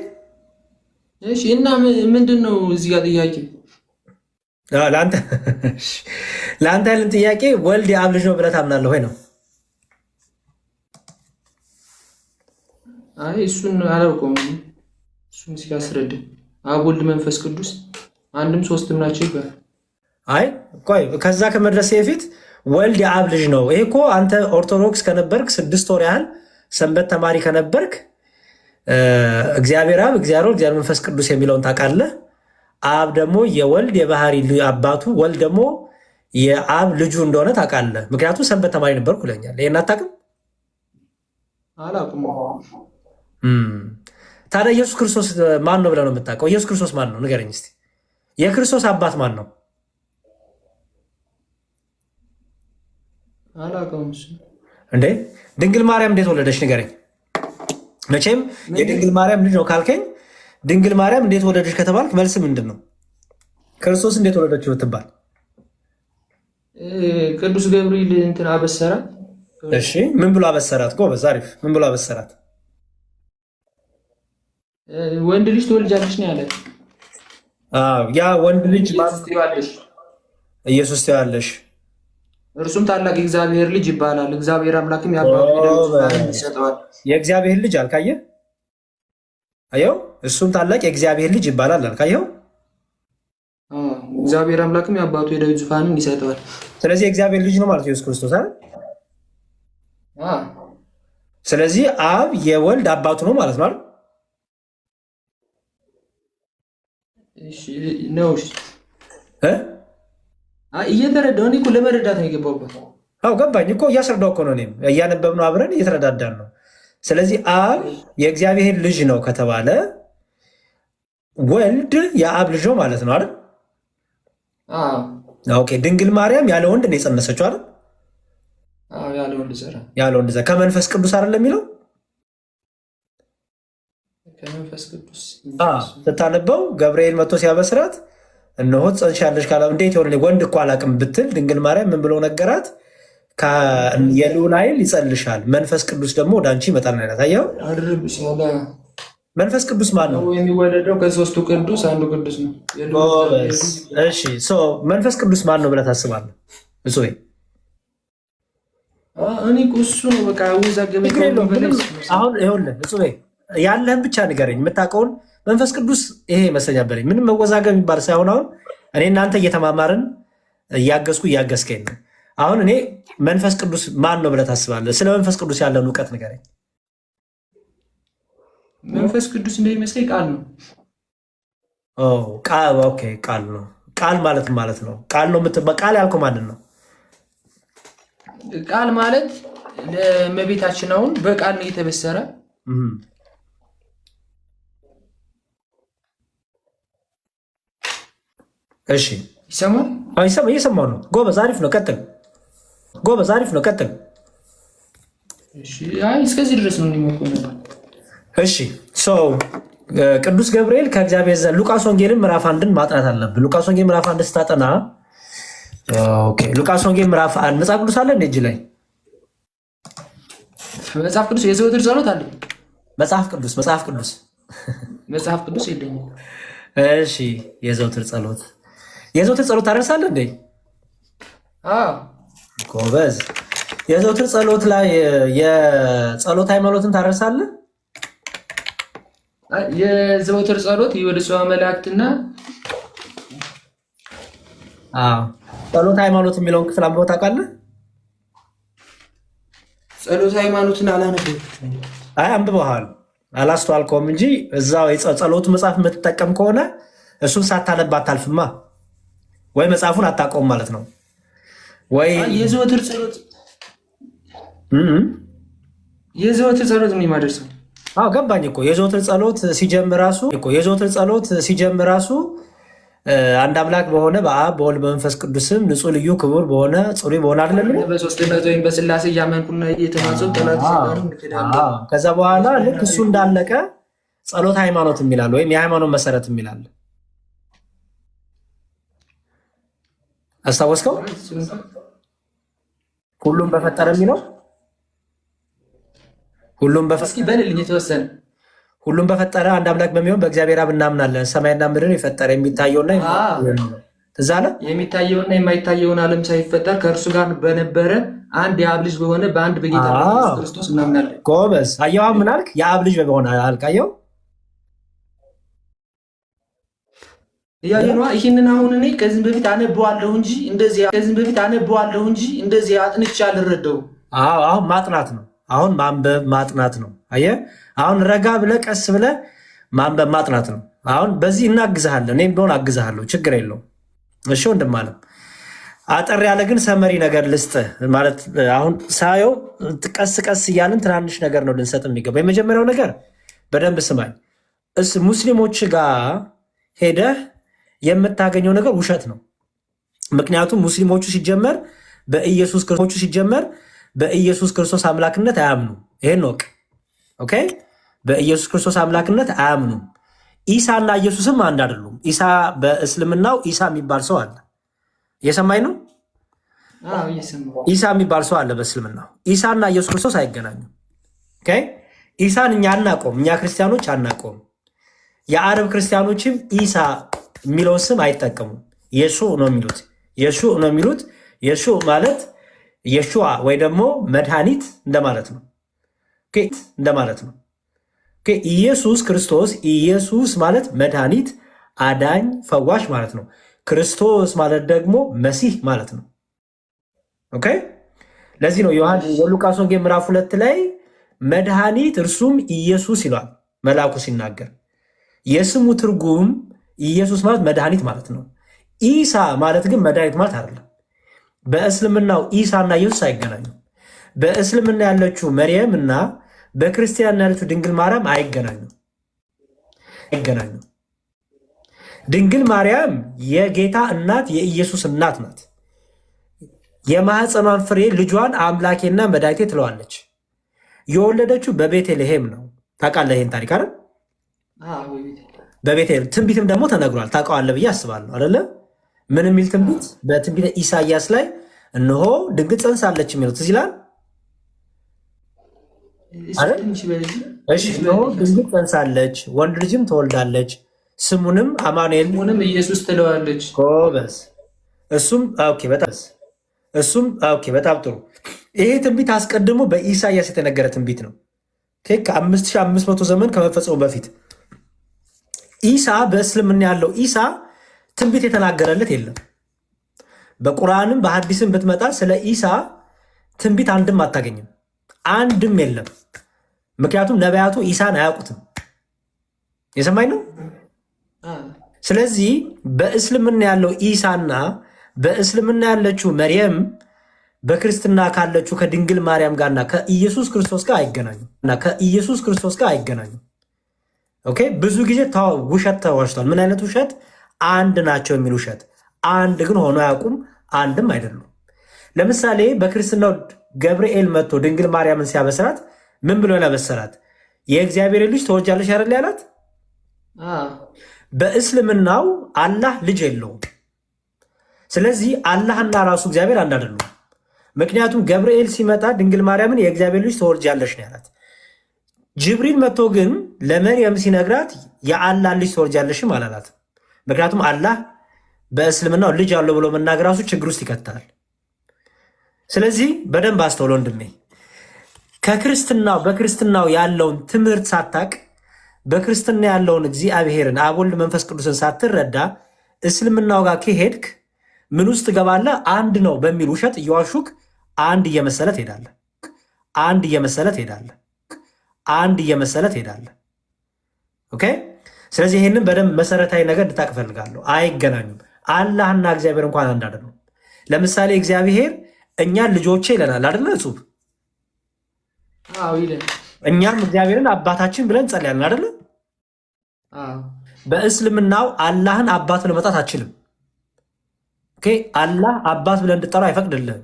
እሺ እና ምንድን ነው እዚህ ጋር ጥያቄ? ለአንተ ያለን ጥያቄ ወልድ የአብ ልጅ ነው ብለህ ታምናለህ ወይ ነው? አይ እሱን አላውቀውም። እሱን ሲያስረዳ አብ ወልድ መንፈስ ቅዱስ አንድም ሶስትም ናቸው ይባላል። አይ ቆይ ከዛ ከመድረሴ በፊት ወልድ የአብ ልጅ ነው። ይሄ እኮ አንተ ኦርቶዶክስ ከነበርክ 6 ወር ያህል ሰንበት ተማሪ ከነበርክ እግዚአብሔር አብ፣ እግዚአብሔር ወልድ፣ እግዚአብሔር መንፈስ ቅዱስ የሚለውን ታውቃለህ። አብ ደግሞ የወልድ የባህሪ አባቱ፣ ወልድ ደግሞ የአብ ልጁ እንደሆነ ታውቃለህ። ምክንያቱም ሰንበት ተማሪ ነበርኩ ይለኛል። ይሄን አታውቅም? አላውቅም። ታዲያ ኢየሱስ ክርስቶስ ማን ነው ብለህ ነው የምታውቀው? ኢየሱስ ክርስቶስ ማን ነው ንገረኝ እስኪ። የክርስቶስ አባት ማን ነው? አላውቀውም። እንዴ ድንግል ማርያም እንዴት ወለደች ንገረኝ። መቼም የድንግል ማርያም ልጅ ነው ካልከኝ ድንግል ማርያም እንዴት ወለደች ከተባልክ መልስ ምንድን ነው? ክርስቶስ እንዴት ወለደች ብትባል ቅዱስ ገብርኤል እንትን አበሰራት። እሺ ምን ብሎ አበሰራት? ጎበዝ አሪፍ። ምን ብሎ አበሰራት? ወንድ ልጅ ትወልጃለሽ ነው ያለ። ያ ወንድ ልጅ ኢየሱስ ትያለሽ። እርሱም ታላቅ የእግዚአብሔር ልጅ ይባላል። እግዚአብሔር አምላክም ይሰጠዋል። የእግዚአብሔር ልጅ አልካየ አየው፣ እሱም ታላቅ የእግዚአብሔር ልጅ ይባላል አልክ። አየው፣ እግዚአብሔር አምላክም የአባቱ የዳዊት ዙፋንን ይሰጠዋል። ስለዚህ የእግዚአብሔር ልጅ ነው ማለት ኢየሱስ ክርስቶስ አይደል? ስለዚህ አብ የወልድ አባቱ ነው ማለት ነው አይደል? እሺ ነው። እየተረዳሁ እኔ እኮ ለመረዳት ነው የገባሁበት። አዎ ገባኝ እኮ እያስረዳሁ እኮ ነው። እኔም እያነበብነው አብረን እየተረዳዳን ነው። ስለዚህ አብ የእግዚአብሔር ልጅ ነው ከተባለ ወልድ የአብ ልጅ ነው ማለት ነው አይደል? ኦኬ። ድንግል ማርያም ያለ ወንድ ነው የጸነሰችው አይደል? ያለ ወንድ ዘር ከመንፈስ ቅዱስ አይደል የሚለው? ከመንፈስ ቅዱስ ስታነበው ገብርኤል መጥቶ ሲያበስራት እነሆ ትጸንሻለሽ ካለ እንዴት ይሆን ወንድ እኮ አላውቅም ብትል ድንግል ማርያም ምን ብሎ ነገራት? የልዑል ኃይል ይጸልሻል፣ መንፈስ ቅዱስ ደግሞ ወደ አንቺ ይመጣል ነው ያላት። አየኸው? መንፈስ ቅዱስ ማን ነው? የሚወለደው ከሶስቱ ቅዱስ አንዱ ቅዱስ ነው። እሺ መንፈስ ቅዱስ ማን ነው ብለህ ታስባለህ? እሱ እኔ እሱ ነው በቃ ወዛገበኝ። አሁን ይኸውልህ እሱ ያለህን ብቻ ንገረኝ፣ የምታውቀውን መንፈስ ቅዱስ ይሄ ይመስለኛል በለኝ። ምንም መወዛገብ የሚባል ሳይሆን አሁን እኔ እናንተ እየተማማርን እያገዝከኝ ነው። አሁን እኔ መንፈስ ቅዱስ ማን ነው ብለህ ታስባለህ? ስለ መንፈስ ቅዱስ ያለን እውቀት ንገረኝ። መንፈስ ቅዱስ እንደሚመስለኝ ቃል ነው። ቃል ነው። ቃል ማለት ነው። ቃል ነው ቃል ያልከው ማንን ነው? ቃል ማለት ለእመቤታችን አሁን በቃል ነው የተበሰረ። እሺ ይሰማል? እየሰማሁ ነው። ጎበዝ፣ አሪፍ ነው። ቀጥል። ጎበዝ፣ አሪፍ ነው። ቀጥል። እስከዚህ ድረስ ነው የሚመኮነው። እሺ ቅዱስ ገብርኤል ከእግዚአብሔር ዘንድ ሉቃስ ወንጌልን ምዕራፍ 1ን ማጥናት አለብን። ሉቃስ ወንጌል ምዕራፍ 1 ስታጠና ሉቃስ ወንጌል ምዕራፍ 1 መጽሐፍ ቅዱስ አለ እንደ እጅ ላይ መጽሐፍ ቅዱስ የዘወትር ጸሎት አለ። መጽሐፍ ቅዱስ የለኝም። እሺ የዘወትር ጸሎት ታደርሳለህ እንዴ? ጎበዝ። የዘወትር ጸሎት ላይ የጸሎት ሃይማኖትን ታደርሳለህ? የዘወትር ጸሎት የወደሰዋ መላእክትና ጸሎት ሃይማኖት የሚለውን ክፍል አንብበው ታውቃለህ? ጸሎት ሃይማኖትን አላነበብኩት። አንብበሃል፣ አላስተዋልከውም እንጂ እዛው የጸሎቱ መጽሐፍ የምትጠቀም ከሆነ እሱን ሳታነብ አታልፍማ። ወይ መጽሐፉን አታውቀውም ማለት ነው። ወይ የዘወትር ጸሎት ምን ማደርሰው? ገባኝ እኮ የዘወትር ጸሎት ሲጀምር ራሱ አንድ አምላክ በሆነ በአብ በወልድ በመንፈስ ቅዱስም ንጹሕ ልዩ ክቡር በሆነ ጽሩይ በሆነ አይደለም በሶስትነት ወይም በስላሴ እያመንኩና እየተማጸንኩ ጠላት ከዛ በኋላ ልክ እሱ እንዳለቀ ጸሎት ሃይማኖት የሚላል ወይም የሃይማኖት መሰረት የሚላል አስታወስከው? ሁሉም በፈጠረ የሚለው ሁሉም በፈጠረ አንድ አምላክ በሚሆን በእግዚአብሔር አብ እናምናለን። ሰማይና ምድርን የፈጠረ የሚታየውና ትዝ አለ? የሚታየውና የማይታየውን ዓለም ሳይፈጠር ከእርሱ ጋር በነበረ አንድ የአብ ልጅ በሆነ በአንድ በጌታ በኢየሱስ ክርስቶስ እናምናለን። ጎበዝ። አየዋ ምን አልክ? የአብ ልጅ በሆነ አልክ። አየው ያየነዋ። ይህንን አሁን እኔ ከዚህ በፊት አነበዋለሁ እንጂ እንደዚህ አጥንቼ አልረዳውም። አሁን ማጥናት ነው። አሁን ማንበብ ማጥናት ነው። አየህ፣ አሁን ረጋ ብለህ ቀስ ብለህ ማንበብ ማጥናት ነው። አሁን በዚህ እናግዝሃለን። እኔም ቢሆን አግዝሃለሁ፣ ችግር የለውም። እሺ ወንድም አለም፣ አጠር ያለ ግን ሰመሪ ነገር ልስጥህ። ማለት አሁን ሳየው ቀስ ቀስ እያልን ትናንሽ ነገር ነው ልንሰጥ የሚገባ። የመጀመሪያው ነገር በደንብ ስማኝ። ሙስሊሞች ጋር ሄደህ የምታገኘው ነገር ውሸት ነው። ምክንያቱም ሙስሊሞቹ ሲጀመር በኢየሱስ ክርስቶስ አምላክነት አያምኑ። ይሄን ወቅ ኦኬ። በኢየሱስ ክርስቶስ አምላክነት አያምኑም። ኢሳና ኢየሱስም አንድ አይደሉም። ኢሳ በእስልምናው ኢሳ የሚባል ሰው አለ። እየሰማኝ ነው? ኢሳ የሚባል ሰው አለ በእስልምናው። ኢሳና ኢየሱስ ክርስቶስ አይገናኙም። ኦኬ። ኢሳን እኛ አናቆም፣ እኛ ክርስቲያኖች አናቆም። የአረብ ክርስቲያኖችም ኢሳ የሚለውን ስም አይጠቀሙም። የሱ ነው የሚሉት። የሱ ማለት የሹዋ ወይ ደግሞ መድኃኒት እንደማለት ነው። እንደማለት ነው። ኢየሱስ ክርስቶስ፣ ኢየሱስ ማለት መድኃኒት፣ አዳኝ፣ ፈዋሽ ማለት ነው። ክርስቶስ ማለት ደግሞ መሲህ ማለት ነው። ኦኬ። ለዚህ ነው የሉቃስ ወንጌል ምዕራፍ 2 ላይ መድኃኒት እርሱም ኢየሱስ ይሏል መልአኩ ሲናገር። የስሙ ትርጉም ኢየሱስ ማለት መድኃኒት ማለት ነው። ኢሳ ማለት ግን መድኃኒት ማለት አይደለም። በእስልምናው ኢሳ እና ኢየሱስ አይገናኙም። በእስልምና ያለችው መርየም እና በክርስቲያን ያለችው ድንግል ማርያም አይገናኙም። ድንግል ማርያም የጌታ እናት የኢየሱስ እናት ናት። የማህፀኗን ፍሬ ልጇን አምላኬና መድኃኒቴ ትለዋለች። የወለደችው በቤተልሔም ነው። ታውቃለህ ይህን ታሪክ አይደል? በቤተልሔም ትንቢትም ደግሞ ተነግሯል። ታውቀዋለህ ብዬ አስባለሁ አይደለ? ምን የሚል ትንቢት? በትንቢተ ኢሳያስ ላይ እነሆ ድንግል ጸንሳለች የሚለው ትዝ ይላል። እነሆ ድንግል ጸንሳለች፣ ወንድ ልጅም ትወልዳለች፣ ስሙንም አማኑኤል ኢየሱስ ትለዋለች። ጎበዝ። በጣም ጥሩ። ይሄ ትንቢት አስቀድሞ በኢሳያስ የተነገረ ትንቢት ነው። ከ5500 ዘመን ከመፈጸሙ በፊት ኢሳ በእስልምና ያለው ኢሳ ትንቢት የተናገረለት የለም። በቁርአንም በሐዲስም ብትመጣ ስለ ኢሳ ትንቢት አንድም አታገኝም፣ አንድም የለም። ምክንያቱም ነቢያቱ ኢሳን አያውቁትም። የሰማኝ ነው። ስለዚህ በእስልምና ያለው ኢሳና በእስልምና ያለችው መርየም በክርስትና ካለችው ከድንግል ማርያም ጋርና ከኢየሱስ ክርስቶስ ጋር አይገናኙም። ኦኬ። ብዙ ጊዜ ውሸት ተዋሽቷል። ምን አይነት ውሸት? አንድ ናቸው የሚል ውሸት። አንድ ግን ሆኖ አያውቁም፣ አንድም አይደሉም። ለምሳሌ በክርስትናው ገብርኤል መጥቶ ድንግል ማርያምን ሲያበስራት ምን ብሎ ያበሰራት? የእግዚአብሔር ልጅ ትወልጃለሽ አይደል ያላት? በእስልምናው አላህ ልጅ የለውም። ስለዚህ አላህና ራሱ እግዚአብሔር አንድ አይደሉም። ምክንያቱም ገብርኤል ሲመጣ ድንግል ማርያምን የእግዚአብሔር ልጅ ትወልጃለሽ ነው ያላት። ጅብሪል መጥቶ ግን ለመርየም ሲነግራት የአላህ ልጅ ትወልጃለሽም አላላት። ምክንያቱም አላህ በእስልምናው ልጅ አለው ብሎ መናገር ራሱ ችግር ውስጥ ይከታል። ስለዚህ በደንብ አስተውሎ ወንድሜ፣ በክርስትናው ያለውን ትምህርት ሳታቅ፣ በክርስትና ያለውን እግዚአብሔርን አብ ወልድ መንፈስ ቅዱስን ሳትረዳ እስልምናው ጋር ከሄድክ ምን ውስጥ ትገባለህ? አንድ ነው በሚል ውሸት እየዋሹክ አንድ እየመሰለ ትሄዳለህ። ኦኬ። ስለዚህ ይህንን በደንብ መሰረታዊ ነገር እንድታቅ እፈልጋለሁ። አይገናኙም። አላህና እግዚአብሔር እንኳን አንድ አይደሉም። ለምሳሌ እግዚአብሔር እኛን ልጆቼ ይለናል አይደለ? እጹብ እኛም እግዚአብሔርን አባታችን ብለን እንጸልያለን አይደለ? በእስልምናው አላህን አባት ብለህ መጣት አችልም። አላህ አባት ብለህ እንድጠራው አይፈቅድልህም።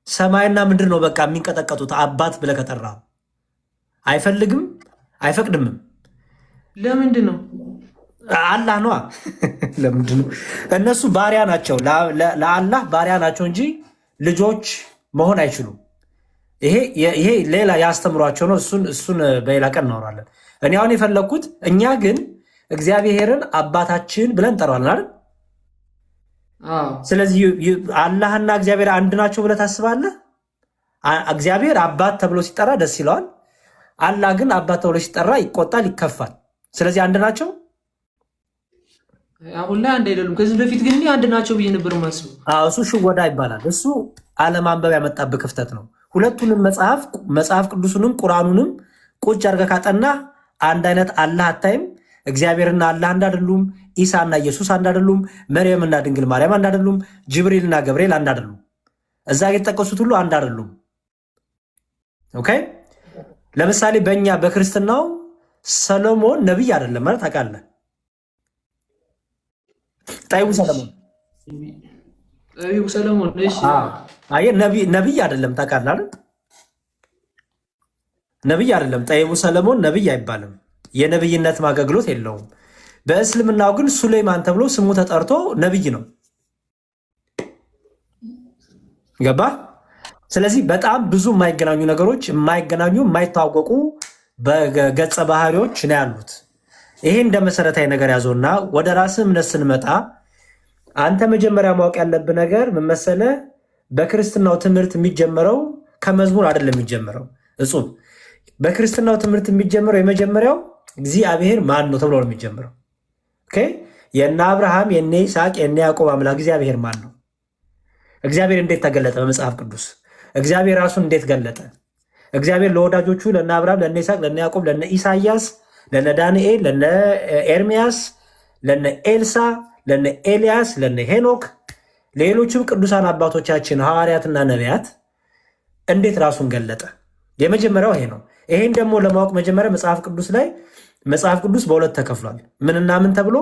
ሰማይና ምድር ነው በቃ የሚንቀጠቀጡት አባት ብለህ ከጠራ አይፈልግም፣ አይፈቅድምም። ለምንድን ነው? አላህ ነዋ። ለምንድን ነው? እነሱ ባሪያ ናቸው፣ ለአላህ ባሪያ ናቸው እንጂ ልጆች መሆን አይችሉም። ይሄ ሌላ ያስተምሯቸው ነው። እሱን በሌላ ቀን እናወራለን። እኔ አሁን የፈለግኩት እኛ ግን እግዚአብሔርን አባታችን ብለን እንጠራዋለን አይደል? ስለዚህ አላህና እግዚአብሔር አንድ ናቸው ብለህ ታስባለህ? እግዚአብሔር አባት ተብሎ ሲጠራ ደስ ይለዋል። አላህ ግን አባት ተብሎ ሲጠራ ይቆጣል፣ ይከፋል። ስለዚህ አንድ ናቸው። አሁን ላይ አንድ አይደሉም። ከዚህ በፊት ግን አንድ ናቸው ብዬ ነበር የማስበው። እሱ ሽወዳ ይባላል። እሱ አለማንበብ ያመጣብህ ክፍተት ነው። ሁለቱንም መጽሐፍ ቅዱሱንም ቁርአኑንም ቁጭ አድርገህ ካጠና አንድ አይነት አላህ አታይም። እግዚአብሔርና አላህ አንድ አይደሉም። ኢሳና ኢየሱስ አንድ አይደሉም። መርየምና ድንግል ማርያም አንድ አይደሉም። ጅብሪልና ገብርኤል አንድ አይደሉም። እዛ የተጠቀሱት ሁሉ አንድ አይደሉም። ኦኬ። ለምሳሌ በእኛ በክርስትናው ሰሎሞን ነቢይ አይደለም ማለት ታውቃለህ? ጠቢቡ ሰሎሞን ነቢይ አይደለም ታውቃለህ አይደል? ነቢይ አይደለም። ጠቢቡ ሰሎሞን ነቢይ አይባልም። የነቢይነት አገልግሎት የለውም። በእስልምናው ግን ሱሌይማን ተብሎ ስሙ ተጠርቶ ነቢይ ነው። ገባ? ስለዚህ በጣም ብዙ የማይገናኙ ነገሮች፣ የማይታወቁ በገጸ ባህሪዎች ነው ያሉት። ይሄ እንደ መሰረታዊ ነገር ያዘውና ወደ ራስህ እምነት ስንመጣ አንተ መጀመሪያ ማወቅ ያለብህ ነገር ምን መሰለህ? በክርስትናው ትምህርት የሚጀመረው ከመዝሙር አይደለም የሚጀመረው። እጹብ በክርስትናው ትምህርት የሚጀምረው የመጀመሪያው እግዚአብሔር ማን ነው ተብሎ ነው የሚጀምረው። ኦኬ የእነ አብርሃም የእነ ይስሐቅ የእነ ያዕቆብ አምላክ እግዚአብሔር ማን ነው? እግዚአብሔር እንዴት ተገለጠ በመጽሐፍ ቅዱስ? እግዚአብሔር ራሱን እንዴት ገለጠ? እግዚአብሔር ለወዳጆቹ ለእነ አብርሃም ለእነ ይስሐቅ ለእነ ያዕቆብ ለእነ ኢሳያስ ለእነ ዳንኤል ለእነ ኤርሚያስ ለእነ ኤልሳ ለእነ ኤልያስ ለእነ ሄኖክ ሌሎችም ቅዱሳን አባቶቻችን ሐዋርያትና ነቢያት እንዴት ራሱን ገለጠ? የመጀመሪያው ይሄ ነው። ይሄን ደግሞ ለማወቅ መጀመሪያ መጽሐፍ ቅዱስ ላይ መጽሐፍ ቅዱስ በሁለት ተከፍሏል። ምንና ምን ተብሎ?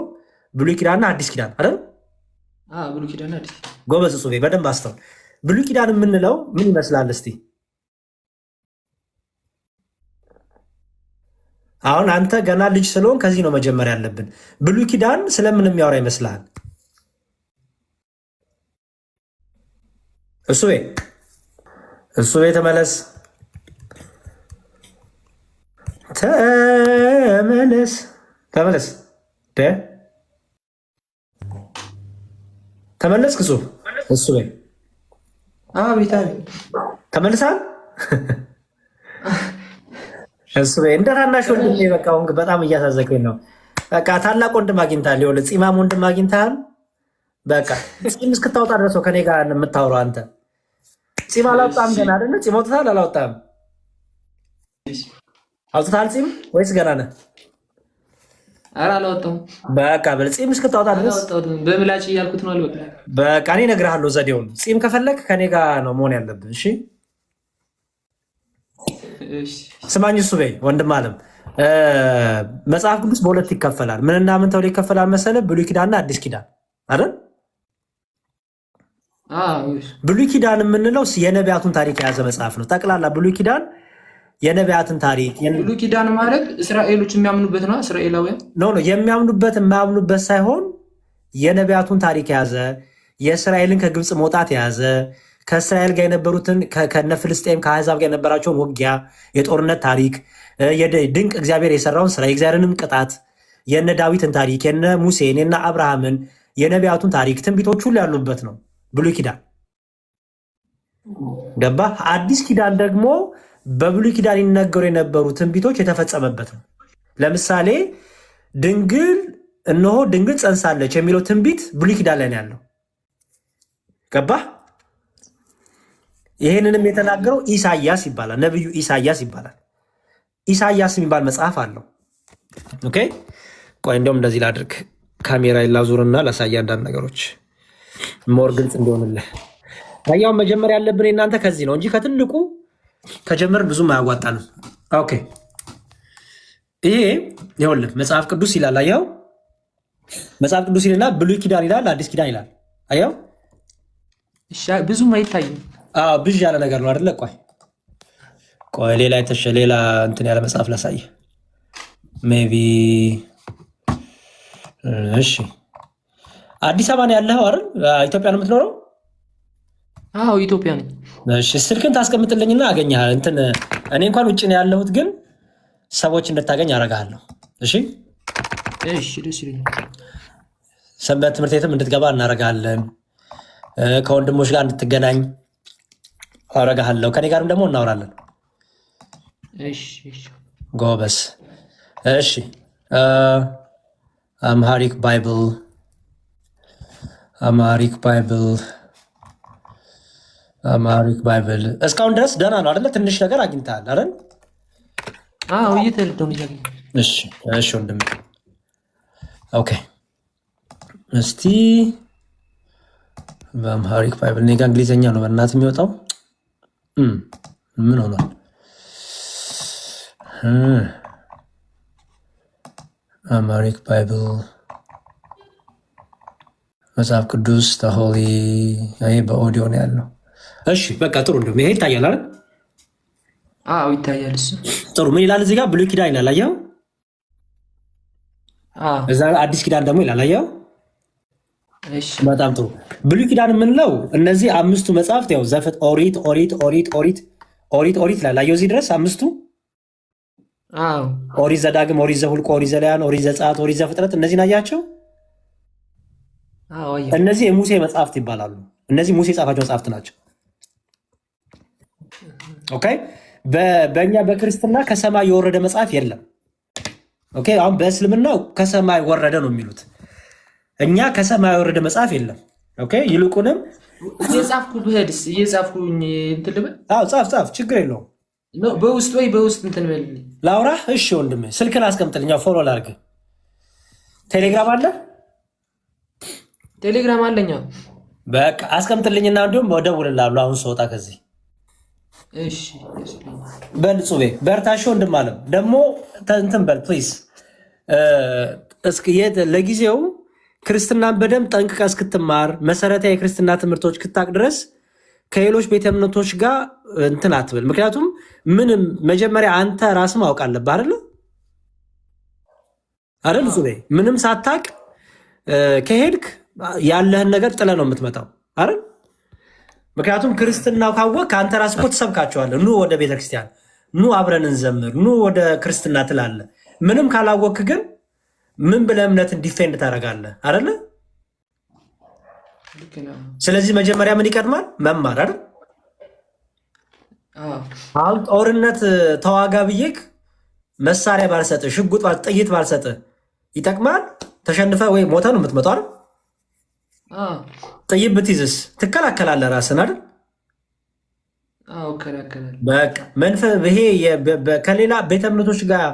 ብሉይ ኪዳንና አዲስ ኪዳን አይደል? ብሉይ ኪዳን አዲስ። ጎበዝ ጽሁፌ በደንብ አስተውል። ብሉይ ኪዳን የምንለው ምን ይመስላል እስቲ? አሁን አንተ ገና ልጅ ስለሆን ከዚህ ነው መጀመሪያ ያለብን። ብሉይ ኪዳን ስለምን የሚያወራ ይመስልሃል? እሱቤ ተመለስ ተመለስ ተመለስ ተመለስ ክሱ እሱቤ አቤት ተመልሳል። እሱቤ እንደ ታናሽ ወንድሜ በቃ አሁን በጣም እያሳዘከኝ ነው። በቃ ታላቅ ወንድም አግኝተሃል። ይኸውልህ ፂማም ወንድም አግኝተሃል። በቃ ፂም እስክታወጣ ድረሰው ከኔ ጋር የምታወራው አንተ ፂም አላወጣም ገና አይደለ? ፂም አውጥተሃል አላወጣም? አውጥተሃል ፂም ወይስ ገና ነህ? ኧረ አላወጣሁም። በቃ በል ፂም እስክታወጣ ድረስ በምላጭ እያልኩት ነው። አልበቃ በቃ እኔ እነግርሃለሁ ዘዴውን። ፂም ከፈለክ ከኔ ጋር ነው መሆን ያለብን። እሺ ስማኝ እሱ በይ ወንድም አለም መጽሐፍ ቅዱስ በሁለት ይከፈላል። ምንና ምን ተብሎ ይከፈላል መሰለህ? ብሉይ ኪዳንና አዲስ ኪዳን አይደል? ብሉይ ኪዳን የምንለው የነቢያቱን ታሪክ የያዘ መጽሐፍ ነው። ጠቅላላ ብሉይ ኪዳን የነቢያትን ታሪክ። ብሉይ ኪዳን ማለት እስራኤሎች የሚያምኑበት ነው። እስራኤላውያን የሚያምኑበት የማያምኑበት ሳይሆን የነቢያቱን ታሪክ የያዘ የእስራኤልን ከግብፅ መውጣት የያዘ ከእስራኤል ጋር የነበሩትን ከነ ፍልስጤም ከአሕዛብ ጋር የነበራቸውን ውጊያ፣ የጦርነት ታሪክ፣ ድንቅ እግዚአብሔር የሰራውን ስራ፣ የእግዚአብሔርንም ቅጣት፣ የነ ዳዊትን ታሪክ፣ የነ ሙሴን፣ የነ አብርሃምን፣ የነቢያቱን ታሪክ፣ ትንቢቶች ሁሉ ያሉበት ነው ብሉይ ኪዳን። ገባ? አዲስ ኪዳን ደግሞ በብሉይ ኪዳን ይነገሩ የነበሩ ትንቢቶች የተፈጸመበት ነው። ለምሳሌ እነሆ ድንግል ጸንሳለች የሚለው ትንቢት ብሉይ ኪዳን ላይ ነው ያለው። ገባ? ይህንንም የተናገረው ኢሳያስ ይባላል። ነቢዩ ኢሳያስ ይባላል። ኢሳያስ የሚባል መጽሐፍ አለው። ኦኬ ቆይ እንደውም እንደዚህ ላድርግ፣ ካሜራ ላዙርና ላሳይ አንዳንድ ነገሮች ሞር ግልጽ እንዲሆንልህ። ያው መጀመሪያ ያለብን እናንተ ከዚህ ነው እንጂ ከትልቁ ከጀመርን ብዙም አያዋጣንም። ኦኬ ይሄ ይኸውልህ መጽሐፍ ቅዱስ ይላል። አየኸው? መጽሐፍ ቅዱስ ይልና ብሉይ ኪዳን ይላል፣ አዲስ ኪዳን ይላል። አየኸው? ብዙም አይታይም። ብዥ ያለ ነገር ነው አይደለ? ቆይ ሌላ ሌላ እንትን ያለ መጽሐፍ ላሳየህ ሜይ ቢ። እሺ አዲስ አበባ ነው ያለኸው አይደል? ኢትዮጵያ ነው የምትኖረው? አዎ ኢትዮጵያ ነኝ። እሺ ስልክን ታስቀምጥልኝና አገኘሃል። እንትን እኔ እንኳን ውጭ ነው ያለሁት፣ ግን ሰዎች እንድታገኝ አደርግሃለሁ። እሺ እሺ ደስ ይለኛል። ሰንበት ትምህርት ቤትም እንድትገባ እናደርግሃለን። ከወንድሞች ጋር እንድትገናኝ አደርግሃለሁ። ከኔ ጋርም ደግሞ እናወራለን። እሺ ጎበስ። እሺ አምሃሪክ ባይብል አማሪክ ባይብል እስካሁን ድረስ ደህና ነው አይደለ? ትንሽ ነገር አግኝተሃል አይደል? አዎ እየተረዳሁ ነው። እሺ ወንድም ኦኬ። እስቲ በአምሃሪክ ባይብል እኔ ጋ እንግሊዝኛ ነው በእናትህ የሚወጣው። ምን ሆኗል? አማሪክ ባይብል መጽሐፍ ቅዱስ ተሆሊ በኦዲዮ ነው ያለው። እሺ በቃ ጥሩ። እንደውም ይሄ ይታያል አይደል? አዎ ይታያል። እሱ ጥሩ። ምን ይላል እዚህ ጋር? ብሉይ ኪዳን ይላል። አየኸው? እዛ አዲስ ኪዳን ደግሞ ይላል። አየኸው? እሺ በጣም ጥሩ። ብሉይ ኪዳን የምንለው እነዚህ አምስቱ መጽሐፍት ያው ኦሪት ይላል። አየኸው? እዚህ ድረስ አምስቱ ኦሪት ዘዳግም፣ ኦሪት ዘኍልቍ፣ ኦሪት ዘሌዋውያን፣ ኦሪት ዘጸአት፣ ኦሪት ዘፍጥረት እነዚህን አያቸው? እነዚህ የሙሴ መጽሐፍት ይባላሉ። እነዚህ ሙሴ የጻፋቸው መጽሐፍት ናቸው። ኦኬ በእኛ በክርስትና ከሰማይ የወረደ መጽሐፍ የለም። ኦኬ አሁን በእስልምናው ከሰማይ ወረደ ነው የሚሉት። እኛ ከሰማይ የወረደ መጽሐፍ የለም። ኦኬ ይልቁንም እየጻፍኩ ብሄድስ እየጻፍኩኝ እንትን ልበል? አዎ ጻፍ፣ ችግር የለውም። በውስጥ ወይ በውስጥ እንትን በልልኝ ላውራ። እሺ ወንድሜ ስልክን አስቀምጥልኝ፣ ፎሎ ላድርግ። ቴሌግራም አለ? ቴሌግራም አለኝ። በቃ አስቀምጥልኝና እንዲሁም እደውልልሃለሁ አሁን ስወጣ ከዚህ። እሺ በል ጹቤ በርታሽ ወንድም አለም ደግሞ እንትን በል ፕሊዝ። ለጊዜው ክርስትናን በደንብ ጠንቅቀ እስክትማር መሰረታዊ የክርስትና ትምህርቶች ክታቅ ድረስ ከሌሎች ቤተ እምነቶች ጋር እንትን አትበል። ምክንያቱም ምንም መጀመሪያ አንተ ራስህ ማወቅ አለብህ አይደል ጹቤ? ምንም ሳታቅ ከሄድክ ያለህን ነገር ጥለህ ነው የምትመጣው አይደል? ምክንያቱም ክርስትናው ካወቅ ከአንተ ራስህ እኮ ትሰብካቸዋለህ። ኑ ወደ ቤተክርስቲያን፣ ኑ አብረን እንዘምር፣ ኑ ወደ ክርስትና ትላለህ። ምንም ካላወቅክ ግን ምን ብለህ እምነትን ዲፌንድ ታደርጋለህ አይደለ? ስለዚህ መጀመሪያ ምን ይቀድማል? መማር አይደል? አሁን ጦርነት ተዋጋ ብዬክ መሳሪያ ባልሰጥህ፣ ሽጉጥ ጥይት ባልሰጥህ ይጠቅማል? ተሸንፈ ወይ ሞተ ነው የምትመጣው አይደል? ጥይት ብትይዝስ ትከላከላለህ ራስን አይደል? በቃ ይሄ ከሌላ ቤተ እምነቶች ጋር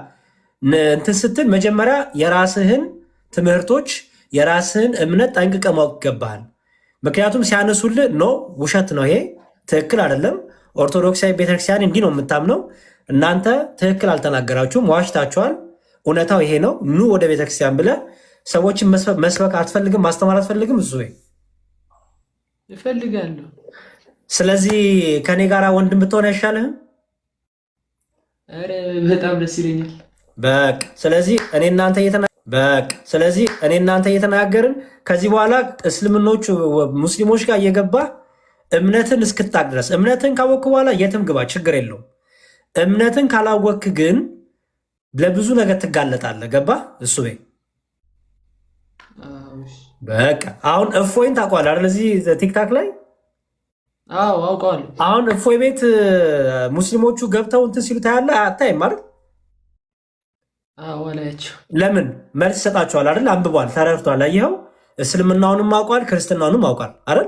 እንትን ስትል መጀመሪያ የራስህን ትምህርቶች የራስህን እምነት ጠንቅቀ ማወቅ ይገባሃል። ምክንያቱም ሲያነሱልህ ኖ ውሸት ነው፣ ይሄ ትክክል አይደለም፣ ኦርቶዶክሳዊ ቤተክርስቲያን እንዲህ ነው የምታምነው፣ እናንተ ትክክል አልተናገራችሁም፣ ዋሽታችኋል፣ እውነታው ይሄ ነው፣ ኑ ወደ ቤተክርስቲያን ብለህ ሰዎችን መስበክ አትፈልግም? ማስተማር አትፈልግም? እሱ ይፈልጋለሁ። ስለዚህ ከኔ ጋር ወንድም ብትሆን አይሻልህም? ኧረ በጣም ደስ ይለኛል። በቃ ስለዚህ እኔ እናንተ እየተናገርን ከዚህ በኋላ እስልምኖቹ ሙስሊሞች ጋር እየገባ እምነትን እስክታቅ ድረስ እምነትን ካወቅክ በኋላ የትም ግባ፣ ችግር የለውም። እምነትን ካላወቅክ ግን ለብዙ ነገር ትጋለጣለህ። ገባ? እሱ በቃ አሁን እፎይን ታውቀዋለህ አይደል? እዚህ ቲክታክ ላይ አውቀዋለሁ። አሁን እፎይ ቤት ሙስሊሞቹ ገብተው እንትን ሲሉ ታያለህ? አታይም አይደል? ለምን መልስ ይሰጣቸዋል አይደል? አንብቧል፣ ተረድቷል። አየኸው? እስልምናውንም አውቋል፣ ክርስትናውንም አውቋል አይደል?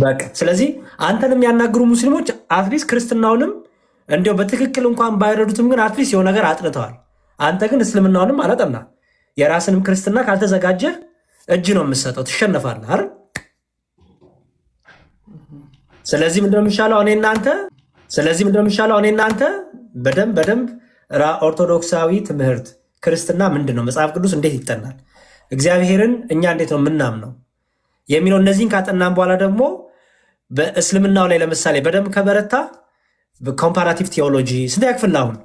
በቃ ስለዚህ አንተንም ያናግሩ ሙስሊሞች አትሊስት ክርስትናውንም እንዲያው በትክክል እንኳን ባይረዱትም ግን አትሊስት የሆነ ነገር አጥንተዋል። አንተ ግን እስልምናውንም አላጠና። የራስንም ክርስትና ካልተዘጋጀ እጅ ነው የምትሰጠው፣ ትሸነፋለህ አይደል? ስለዚህ ምንድነው የሚሻለው? እኔ እናንተ በደንብ ኦርቶዶክሳዊ ትምህርት ክርስትና ምንድን ነው፣ መጽሐፍ ቅዱስ እንዴት ይጠናል፣ እግዚአብሔርን እኛ እንዴት ነው የምናምነው የሚለው እነዚህን ካጠናን በኋላ ደግሞ በእስልምናው ላይ ለምሳሌ በደንብ ከበረታ ኮምፓራቲቭ ቴዎሎጂ ስንተኛ ክፍል ነው አሁን?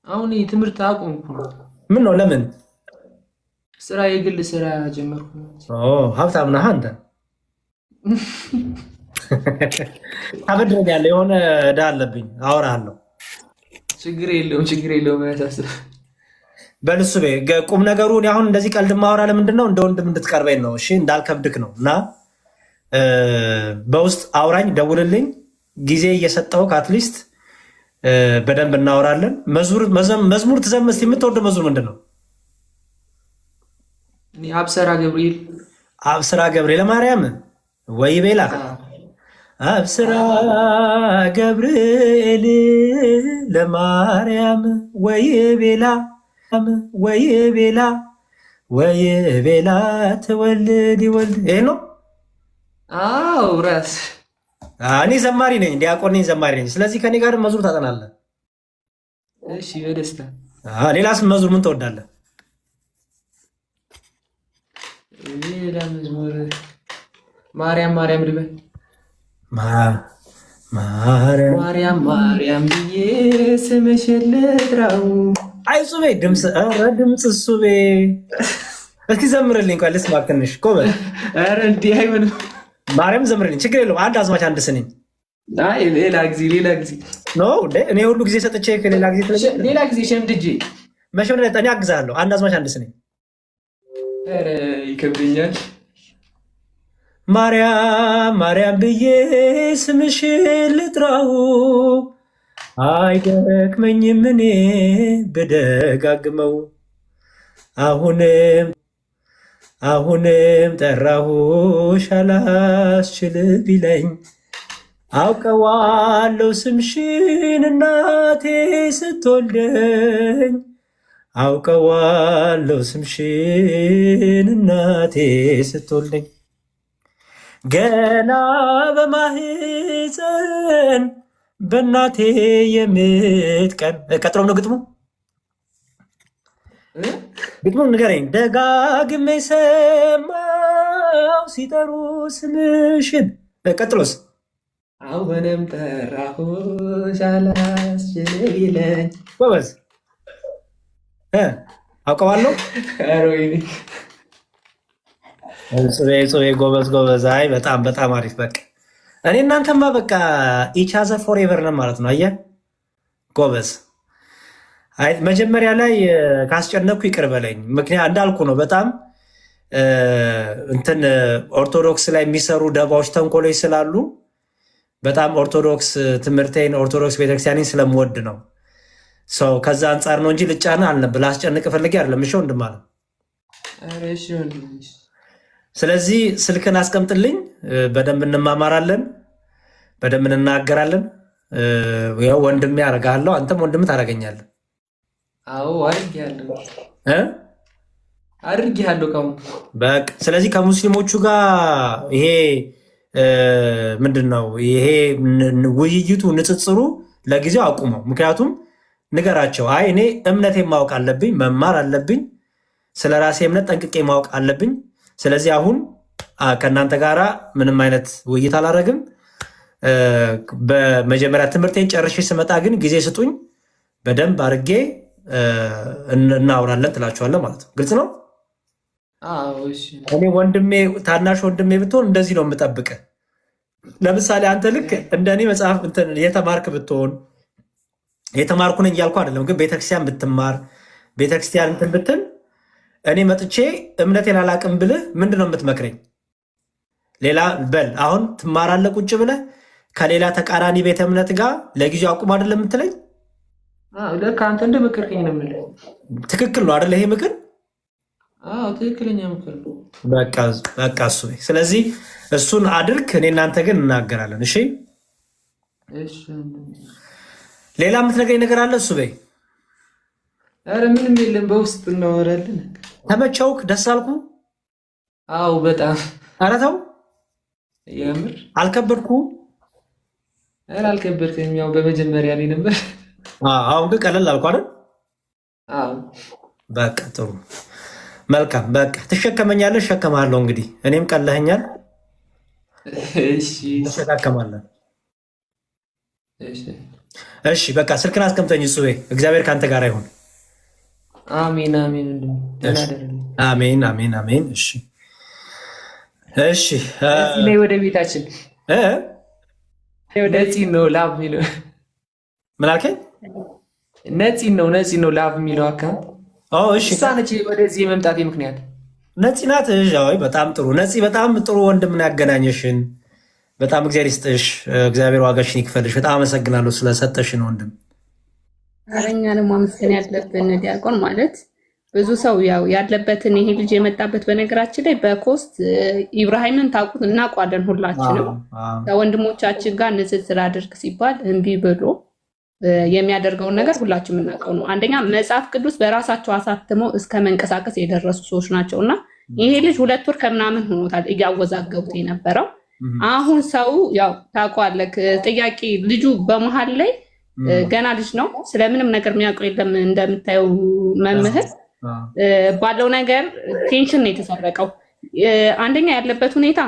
አሁን ትምህርት አቆምኩ። ምን ነው? ለምን? ስራ የግል ስራ ጀመርኩ። ሀብታም ነህ አንተ። ታበድረኛለህ፣ የሆነ ዕዳ አለብኝ፣ አወራሃለሁ። ችግር የለውም ያሳስብ። በልሱ ቁም ነገሩን አሁን እንደዚህ ቀልድ ማወራ ለምንድን ነው? እንደ ወንድም እንድትቀርበኝ ነው። እሺ እንዳልከብድክ ነው። እና በውስጥ አውራኝ፣ ደውልልኝ፣ ጊዜ እየሰጠው ከአትሊስት በደንብ እናወራለን። መዝሙር ትዘምስት። የምትወደው መዝሙር ምንድን ነው? አብስራ ገብርኤል ለማርያም ወይ ቤላ አብስራ ገብርኤል ለማርያም ወይ ቤላ ትወልድ ይወልድ። ይሄ ነው። ራስ እኔ ዘማሪ ነኝ፣ ዲያቆን ነኝ፣ ዘማሪ ነኝ። ስለዚህ ከኔ ጋር መዝሙር ታጠናለህ። እሺ በደስታ። ሌላስ መዝሙር ምን ትወዳለህ? ሌላ መዝሙር ማርያም ልበል። ማርያም ብዬ ስምሽን ልጥራው። አይ ጹቤ ድምፅ ሱቤ እስኪ ዘምርልኝ። ቆይ ልስማ ትንሽ ኮበል። ኧረ እንዲህ አይሆንም። ማርያም ዘምርልኝ፣ ችግር የለውም። አንድ አዝማች አንድ ስንኝ። ሌላ ጊዜ እኔ ሁሉ ጊዜ ሰጥቼ ሌላ ጊዜ ሸምድጄ መሸምድ እኔ አግዛለሁ። አንድ አዝማች አንድ ስንኝ። ኧረ ይከብደኛል። ማርያም ማርያም ብዬ ስምሽን ልጥራው አይደክመኝም እኔ ብደጋግመው አሁንም ጠራሁሽ አላስችል ቢለኝ አውቀዋለሁ ስምሽን እናቴ ስትወልደኝ አውቀዋለሁ ስምሽን እናቴ ስትወልደኝ ገና በማህፀን በእናቴ የምትቀን ቀጥሎም ነው ግጥሙ ንገረኝ ደጋግሜ ሰማው ሲጠሩ ስምሽን ቀጥሎስ አሁንም ጠራሁሽ አላስችል ቢለኝ ጎበዝ አውቀዋለሁ ጽቤ ጎበዝ አይ በጣም አሪፍ በቃ እኔ እናንተማ በቃ ኢች አዘር ፎሬቨር ነን ማለት ነው አየህ ጎበዝ አይ መጀመሪያ ላይ ካስጨነቅኩ ይቅር በለኝ ምክንያት እንዳልኩ ነው በጣም እንትን ኦርቶዶክስ ላይ የሚሰሩ ደባዎች ተንኮሎች ስላሉ በጣም ኦርቶዶክስ ትምህርቴን ኦርቶዶክስ ቤተክርስቲያንን ስለምወድ ነው ሰው ከዛ አንጻር ነው እንጂ ልጫና አልነበር ላስጨንቅ ፈልጌ አይደለም እሺ ወንድም አለ ስለዚህ ስልክን አስቀምጥልኝ በደንብ እንማማራለን በደንብ እንናገራለን ያው ወንድሜ ያረጋለሁ አንተም ወንድም ታረጋኛለህ አዎ አድርጌያለሁ ካሁን በቃ ስለዚህ ከሙስሊሞቹ ጋር ይሄ ምንድነው ይሄ ውይይቱ ንጽጽሩ ለጊዜው አቁመው ምክንያቱም ንገራቸው አይ እኔ እምነቴን ማወቅ አለብኝ መማር አለብኝ ስለ ራሴ እምነት ጠንቅቄ ማወቅ አለብኝ ስለዚህ አሁን ከእናንተ ጋራ ምንም አይነት ውይይት አላረግም በመጀመሪያ ትምህርቴን ጨርሼ ስመጣ ግን ጊዜ ስጡኝ በደንብ አድርጌ እናወራለን ትላችኋለህ ማለት ነው ግልጽ ነው እኔ ወንድሜ ታናሽ ወንድሜ ብትሆን እንደዚህ ነው የምጠብቅህ ለምሳሌ አንተ ልክ እንደኔ መጽሐፍ የተማርክ ብትሆን የተማርኩ ነኝ እያልኩ አይደለም ግን ቤተክርስቲያን ብትማር ቤተክርስቲያን እንትን ብትል እኔ መጥቼ እምነቴን አላቅም ብልህ ምንድነው የምትመክረኝ ሌላ በል አሁን ትማራለህ ቁጭ ብለህ ከሌላ ተቃራኒ ቤተ እምነት ጋር ለጊዜው አቁም አይደለም የምትለኝ ለካ አንተ እንደ ምክርከኝ ነው የምልህ ትክክል ነው አይደል ይሄ ምክር ትክክለኛ ምክር ነው በቃ እሱ ስለዚህ እሱን አድርግ እኔ እናንተ ግን እናገራለን እሺ ሌላ የምትነግረኝ ነገር አለ እሱ በይ ኧረ ምንም የለም በውስጥ እናወራለን ተመቸውክ ደስ አልኩ አዎ በጣም ኧረ ተው የምር አልከበድኩ ኧረ አልከበድከኝም ያው በመጀመሪያ ላይ ነበር አሁን ግን ቀለል አልኩ አይደል አዎ በቃ ጥሩ መልካም በቃ ትሸከመኛለህ እሸከምሃለሁ እንግዲህ እኔም ቀለኸኛል እሺ እንሸካከማለን እሺ በቃ ስልክን አስቀምጠኝ እሱቤ እግዚአብሔር ካንተ ጋር ይሁን አሜን አሜን እሺ ላይ ወደ ቤታችን ነፂ ነው ላቭ የሚለው ምን አልከኝ ነፂ ነው ላቭ የሚለው አካውንት እሺ እሷ ነች ወደዚህ የመምጣቴ ምክንያት ነፂ ናት በጣም ጥሩ ነፂ በጣም ጥሩ ወንድም ነው ያገናኘሽን በጣም እግዚአብሔር ይስጥሽ እግዚአብሔር ዋጋሽን ይክፈልሽ በጣም አመሰግናለሁ ስለሰጠሽን ወንድም አረኛንም ማመስገን ያለብን ዲያቆን ማለት ብዙ ሰው ያው ያለበትን ይሄ ልጅ የመጣበት በነገራችን ላይ በኮስት ኢብራሂምን ታውቁት እናውቋለን ሁላችንም ከወንድሞቻችን ጋር ንጽጽር አድርግ ሲባል እምቢ ብሎ የሚያደርገውን ነገር ሁላችንም እናውቀው ነው አንደኛ መጽሐፍ ቅዱስ በራሳቸው አሳትመው እስከ መንቀሳቀስ የደረሱ ሰዎች ናቸው እና ይሄ ልጅ 2 ወር ከምናምን ሆኖታል እያወዛገቡት የነበረው አሁን ሰው ያው ታውቋለህ ጥያቄ ልጁ በመሃል ላይ ገና ልጅ ነው ስለምንም ነገር የሚያውቀው የለም እንደምታየው መምህር ባለው ነገር ቴንሽን ነው የተሰረቀው አንደኛ ያለበት ሁኔታ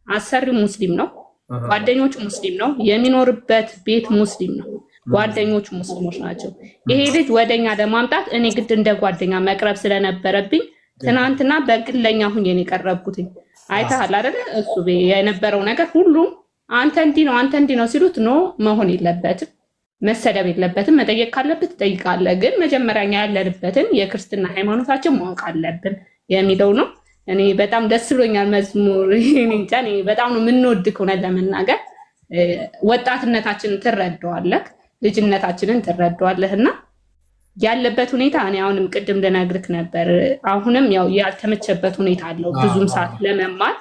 አሰሪው ሙስሊም ነው ጓደኞቹ ሙስሊም ነው የሚኖርበት ቤት ሙስሊም ነው ጓደኞቹ ሙስሊሞች ናቸው ይሄ ልጅ ወደኛ ለማምጣት እኔ ግድ እንደ ጓደኛ መቅረብ ስለነበረብኝ ትናንትና በግለኛ ሁኜ ነው የቀረብኩት አይተሃል አይደል እሱ የነበረው ነገር ሁሉም አንተ እንዲህ ነው ሲሉት ኖ መሆን የለበትም መሰደብ የለበትም መጠየቅ ካለበት ትጠይቃለህ ግን መጀመሪያ ያለንበትን የክርስትና ሃይማኖታችን ማወቅ አለብን የሚለው ነው እኔ በጣም ደስ ብሎኛል መዝሙር እንጃ እኔ በጣም ነው የምንወድ ከሆነ ለመናገር ወጣትነታችንን ትረዳዋለህ ልጅነታችንን ትረዳዋለህና ያለበት ሁኔታ እኔ አሁንም ቅድም ልነግርህ ነበር አሁንም ያው ያልተመቸበት ሁኔታ አለው ብዙም ሰዓት ለመማር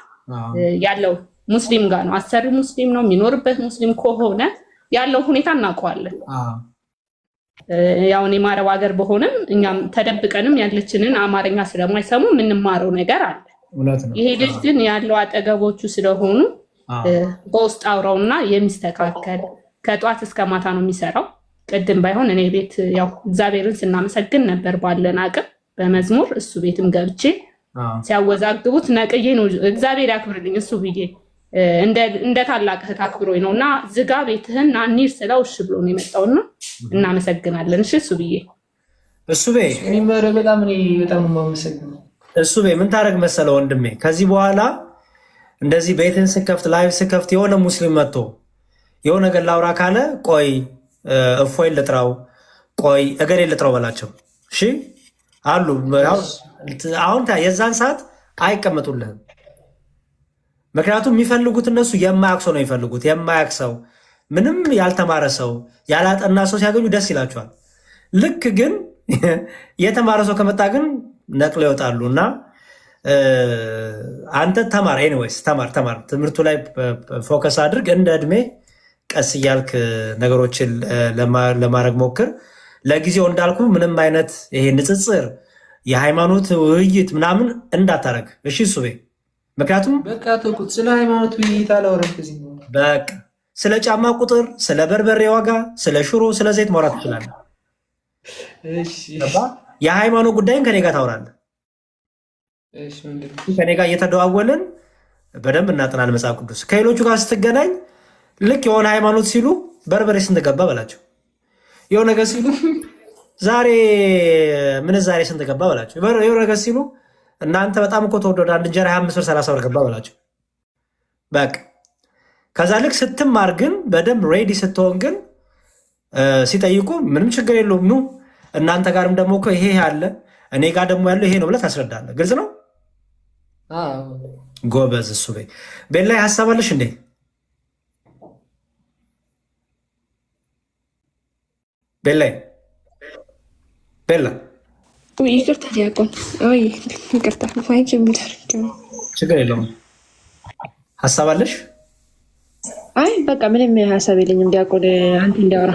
ያለው ሙስሊም ጋር ነው አሰሪ ሙስሊም ነው የሚኖርበት ሙስሊም ከሆነ ያለው ሁኔታ እናውቀዋለን ያው እኔ ማረብ ሀገር በሆነም እኛም ተደብቀንም ያለችንን አማርኛ ስለማይሰሙ የምንማረው ነገር አለ ይሄ ልጅ ግን ያለው አጠገቦቹ ስለሆኑ በውስጥ አውራውና የሚስተካከል ከጧት እስከ ማታ ነው የሚሰራው ቅድም ባይሆን እኔ ቤት ያው እግዚአብሔርን ስናመሰግን ነበር ባለን አቅም በመዝሙር እሱ ቤትም ገብቼ ሲያወዛግቡት ነቅዬ ነው እግዚአብሔር ያክብርልኝ እሱ ብዬ እንደ ታላቅ እህት አክብሮኝ ነውና ዝጋ ቤትህን አንይር ስለው እሺ ብሎ ነው የመጣውና እናመሰግናለን እሺ እሱ ብዬ እሱ ቤ እኔ በጣም ነው የማመሰግነው እሱ ቤ ምን ታረግ መሰለ ወንድሜ ከዚህ በኋላ እንደዚህ ቤትን ስከፍት ላይቭ ስከፍት የሆነ ሙስሊም መጥቶ የሆነ ነገር ላውራ ካለ ቆይ እፎይ ልጥራው ቆይ እገሌ ልጥራው በላቸው እሺ አሉ አሁን የዛን ሰዓት አይቀመጡልህም ምክንያቱም የሚፈልጉት እነሱ የማያውቅ ሰው ነው የሚፈልጉት የማያውቅ ሰው ምንም ያልተማረ ሰው ያላጠና ሰው ሲያገኙ ደስ ይላቸዋል ልክ ግን የተማረ ሰው ከመጣ ግን ነቅለው ይወጣሉ እና አንተ ተማር ኤኒዌይስ ተማር ትምህርቱ ላይ ፎከስ አድርግ እንደ እድሜ ቀስ እያልክ ነገሮችን ለማድረግ ሞክር ለጊዜው እንዳልኩ ምንም አይነት ይሄ ንጽጽር የሃይማኖት ውይይት ምናምን እንዳታረግ እሺ እሱ ቤ ምክንያቱም በቃ ተውኩት ስለ ሃይማኖት ውይይት አላወራም ከዚህ በቃ ስለ ጫማ ቁጥር ስለ በርበሬ ዋጋ ስለ ሽሮ ስለ ዘይት ማውራት ትችላለህ እሺ የሃይማኖት ጉዳይን ከኔ ጋር ታወራለህ እሺ ወንድም ከኔ ጋር እየተደዋወልን በደንብ እናጠናል መጽሐፍ ቅዱስ ከሌሎቹ ጋር ስትገናኝ ልክ የሆነ ሃይማኖት ሲሉ በርበሬ ስንት ገባ በላቸው የሆነ ነገር ሲሉ ዛሬ ምን ዛሬ ስንት ገባ በላቸው የሆነ ነገር ሲሉ እናንተ በጣም እኮ ተወደደ አንድ እንጀራ 25 ብር 30 ብር ገባ በላቸው በቃ ከዛ ልክ ስትማር ግን በደንብ ሬዲ ስትሆን ግን ሲጠይቁ ምንም ችግር የለውም ኑ እናንተ ጋርም ደግሞ እኮ ይሄ አለ እኔ ጋር ደግሞ ያለው ይሄ ነው ብለህ ታስረዳለህ ግልጽ ነው ጎበዝ እሱ በይ ቤላይ ሀሳብ አለሽ እንዴ ቤላይ ቤላ ይቅርታ ዲያቆን ይቅርታ ፋይጅ ችግር የለውም ሀሳብ አለሽ አይ በቃ ምንም ሀሳብ የለኝም ዲያቆን አንተ እንዲያወራ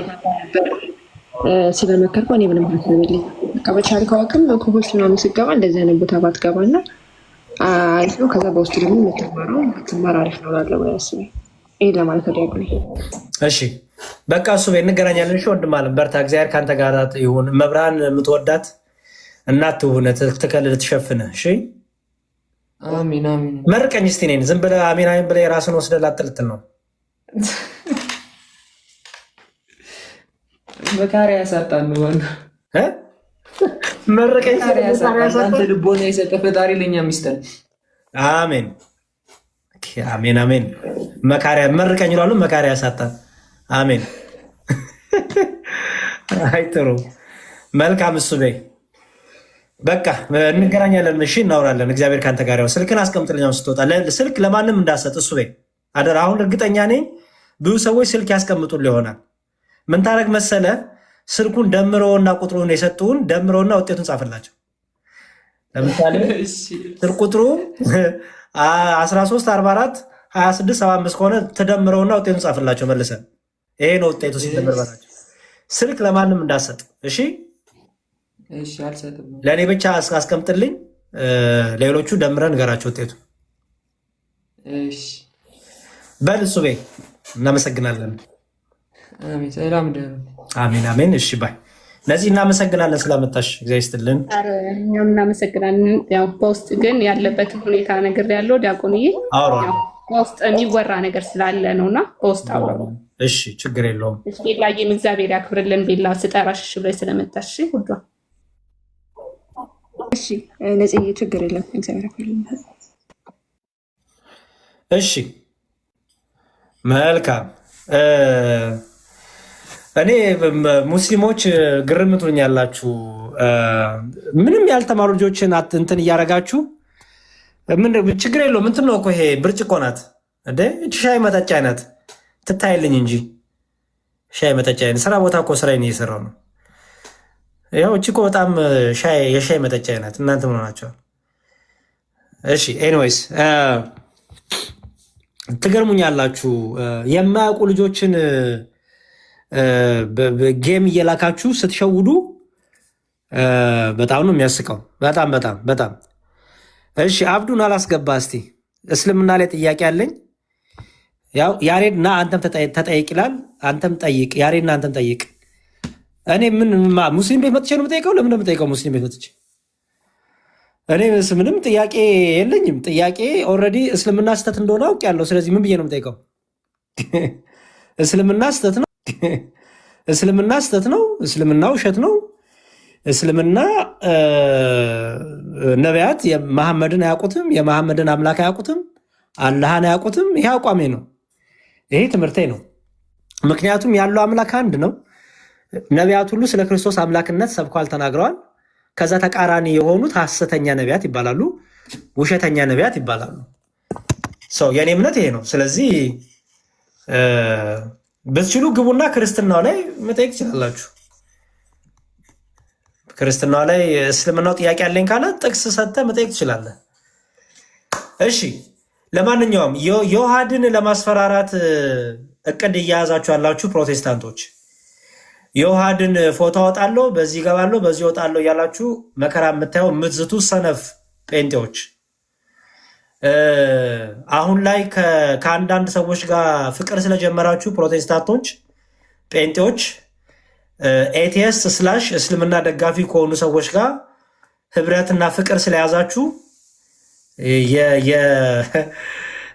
ስለመከርከው እኔ ምንም ሀሳብ የለኝም በቃ በቻልከው አቅም ኮሆስ ምናምን ስገባ እንደዚህ አይነት ቦታ ባትገባና አሪፍ ነው ከዛ በውስጥ ደግሞ የምትማር አሪፍ ነው ላለው ያስብ ይሄ ለማለት ዲያቆን እሺ በቃ እሱ ቤት እንገናኛለን እሺ ወንድም አለም በርታ እግዚአብሔር ካንተ ጋር ይሁን መብራን የምትወዳት እናት ትሁን ትከልል ትሸፍንህ እሺ አሜን አሜን መርቀኝ እስቲ ነኝ ዝም ብለህ አሜን አሜን ብለህ የራስን ወስደህ ላጥልጥል ነው በካሪያ ያሳጣን ነው መርቀኝ አንተ ልቦና የሰጠ ፈጣሪ ለኛ ሚስጠን አሜን አሜን አሜን መካሪያ መርቀኝ ይላሉ መካሪያ ያሳጣን አሜን አይጥሩ መልካም እሱ በይ በቃ እንገናኛለን እሺ እናወራለን እግዚአብሔር ካንተ ጋር ያው ስልክን አስቀምጥልኝ ስትወጣ ስልክ ለማንም እንዳሰጥ እሱ በይ አደራ አሁን እርግጠኛ ነኝ ብዙ ሰዎች ስልክ ያስቀምጡልህ ይሆናል ምን ታረግ መሰለ ስልኩን ደምረውና ቁጥሩን የሰጡን ደምረውና ውጤቱን ጻፍላቸው ለምሳሌ ስልክ ቁጥሩ 13 44 26 75 ከሆነ ተደምረውና ውጤቱን ጻፍላቸው መልሰን ይሄ ነው ውጤቱ ሲደመር በላቸው ስልክ ለማንም እንዳሰጥ እሺ እሺ አልሰጥም ለኔ ብቻ አስቀምጥልኝ ሌሎቹ ደምረን ንገራቸው ውጤቱ እሺ በል እሱ በይ እናመሰግናለን አሜን ሰላም ደሩ አሜን አሜን እሺ ባይ ለዚህ እናመሰግናለን ስለመጣሽ እግዚአብሔር ይስጥልን እኛም እናመሰግናለን ያው በውስጥ ግን ያለበት ሁኔታ ነገር ያለው ዲያቆንዬ አውራ በውስጥ የሚወራ ነገር ስላለ ነውና በውስጥ አውራ እሺ ችግር የለውም እሺ ቤላዬም እግዚአብሔር ያክብርልን ቤላ ስጠራሽ ብለሽ ስለመጣሽ ሁሉ እሺ ነጽዬ ችግር የለም እግዚአብሔር ያክብርልን እሺ መልካም እኔ ሙስሊሞች ግርም ትሉኛላችሁ ምንም ያልተማሩ ልጆችን እንትን እያረጋችሁ ምን ችግር የለውም። እንትን ነው እኮ ይሄ ብርጭቆ ናት እንዴ? እቺ ሻይ መጠጫ አይነት ትታይልኝ እንጂ ሻይ መጠጫ አይነት። ስራ ቦታ እኮ ስራዬን እየሰራው ነው። ያው እቺ እኮ በጣም የሻይ መጠጫ አይነት። እናንተ ምን ሆናችኋል? እሺ ኤኒዌይስ ትገርሙኛላችሁ። የማያውቁ ልጆችን ጌም እየላካችሁ ስትሸውዱ በጣም ነው የሚያስቀው። በጣም በጣም በጣም። እሺ አብዱን አላስገባ እስቲ። እስልምና ላይ ጥያቄ አለኝ። ያው ያሬድ ና አንተም ተጠይቅ ይላል። አንተም ጠይቅ ያሬድ ና አንተም ጠይቅ። እኔ ምን ሙስሊም ቤት መጥቼ ነው የምጠይቀው? ለምን ነው የምጠይቀው ሙስሊም ቤት መጥቼ? እኔ ምንም ጥያቄ የለኝም። ጥያቄ ኦልሬዲ እስልምና ስህተት እንደሆነ አውቅ ያለው። ስለዚህ ምን ብዬ ነው የምጠይቀው? እስልምና ስህተት ነው። እስልምና ስህተት ነው። እስልምና ውሸት ነው። እስልምና ነቢያት መሐመድን አያውቁትም፣ የመሐመድን አምላክ አያውቁትም፣ አላህን አያውቁትም። ይሄ አቋሜ ነው። ይሄ ትምህርቴ ነው። ምክንያቱም ያለው አምላክ አንድ ነው። ነቢያት ሁሉ ስለ ክርስቶስ አምላክነት ሰብከዋል፣ ተናግረዋል። ከዛ ተቃራኒ የሆኑት ሐሰተኛ ነቢያት ይባላሉ፣ ውሸተኛ ነቢያት ይባላሉ። ሰው የኔ እምነት ይሄ ነው። ስለዚህ ብትችሉ ግቡና ክርስትናው ላይ መጠየቅ ትችላላችሁ። ክርስትናው ላይ እስልምናው ጥያቄ ያለኝ ካለ ጥቅስ ሰጥተህ መጠየቅ ትችላለህ። እሺ ለማንኛውም ዮሐድን ለማስፈራራት እቅድ እያያዛችሁ ያላችሁ ፕሮቴስታንቶች ዮሐድን ፎቶ አወጣለሁ፣ በዚህ እገባለሁ፣ በዚህ እወጣለሁ እያላችሁ መከራ የምታየው የምትዝቱ ሰነፍ ጴንጤዎች አሁን ላይ ከአንዳንድ ሰዎች ጋር ፍቅር ስለጀመራችሁ ፕሮቴስታንቶች ጴንጤዎች ኤቲኤስ ስላሽ እስልምና ደጋፊ ከሆኑ ሰዎች ጋር ህብረትና ፍቅር ስለያዛችሁ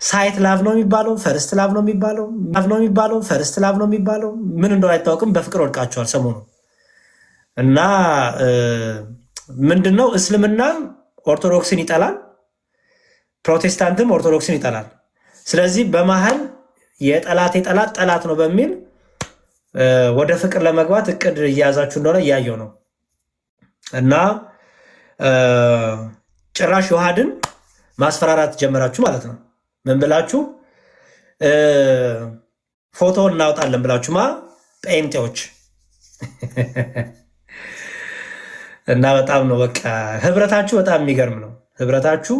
ሳይት ላቭ ነው የሚባለው፣ ፈርስት ላቭ ነው የሚባለው፣ ፈርስት ላቭ ነው የሚባለው ምን እንደሆነ አይታወቅም። በፍቅር ወድቃችኋል ሰሞኑ እና ምንድነው እስልምናም ኦርቶዶክስን ይጠላል፣ ፕሮቴስታንትም ኦርቶዶክስን ይጠላል። ስለዚህ በመሀል የጠላት ጠላት ነው በሚል ወደ ፍቅር ለመግባት እቅድ እያያዛችሁ እንደሆነ እያየው ነው እና ጭራሽ ዮሐድን ማስፈራራት ጀመራችሁ ማለት ነው። ምን ብላችሁ ፎቶ እናውጣለን ብላችሁ ጴንጤዎች እና በጣም ነው በቃ ህብረታችሁ በጣም የሚገርም ነው። ህብረታችሁ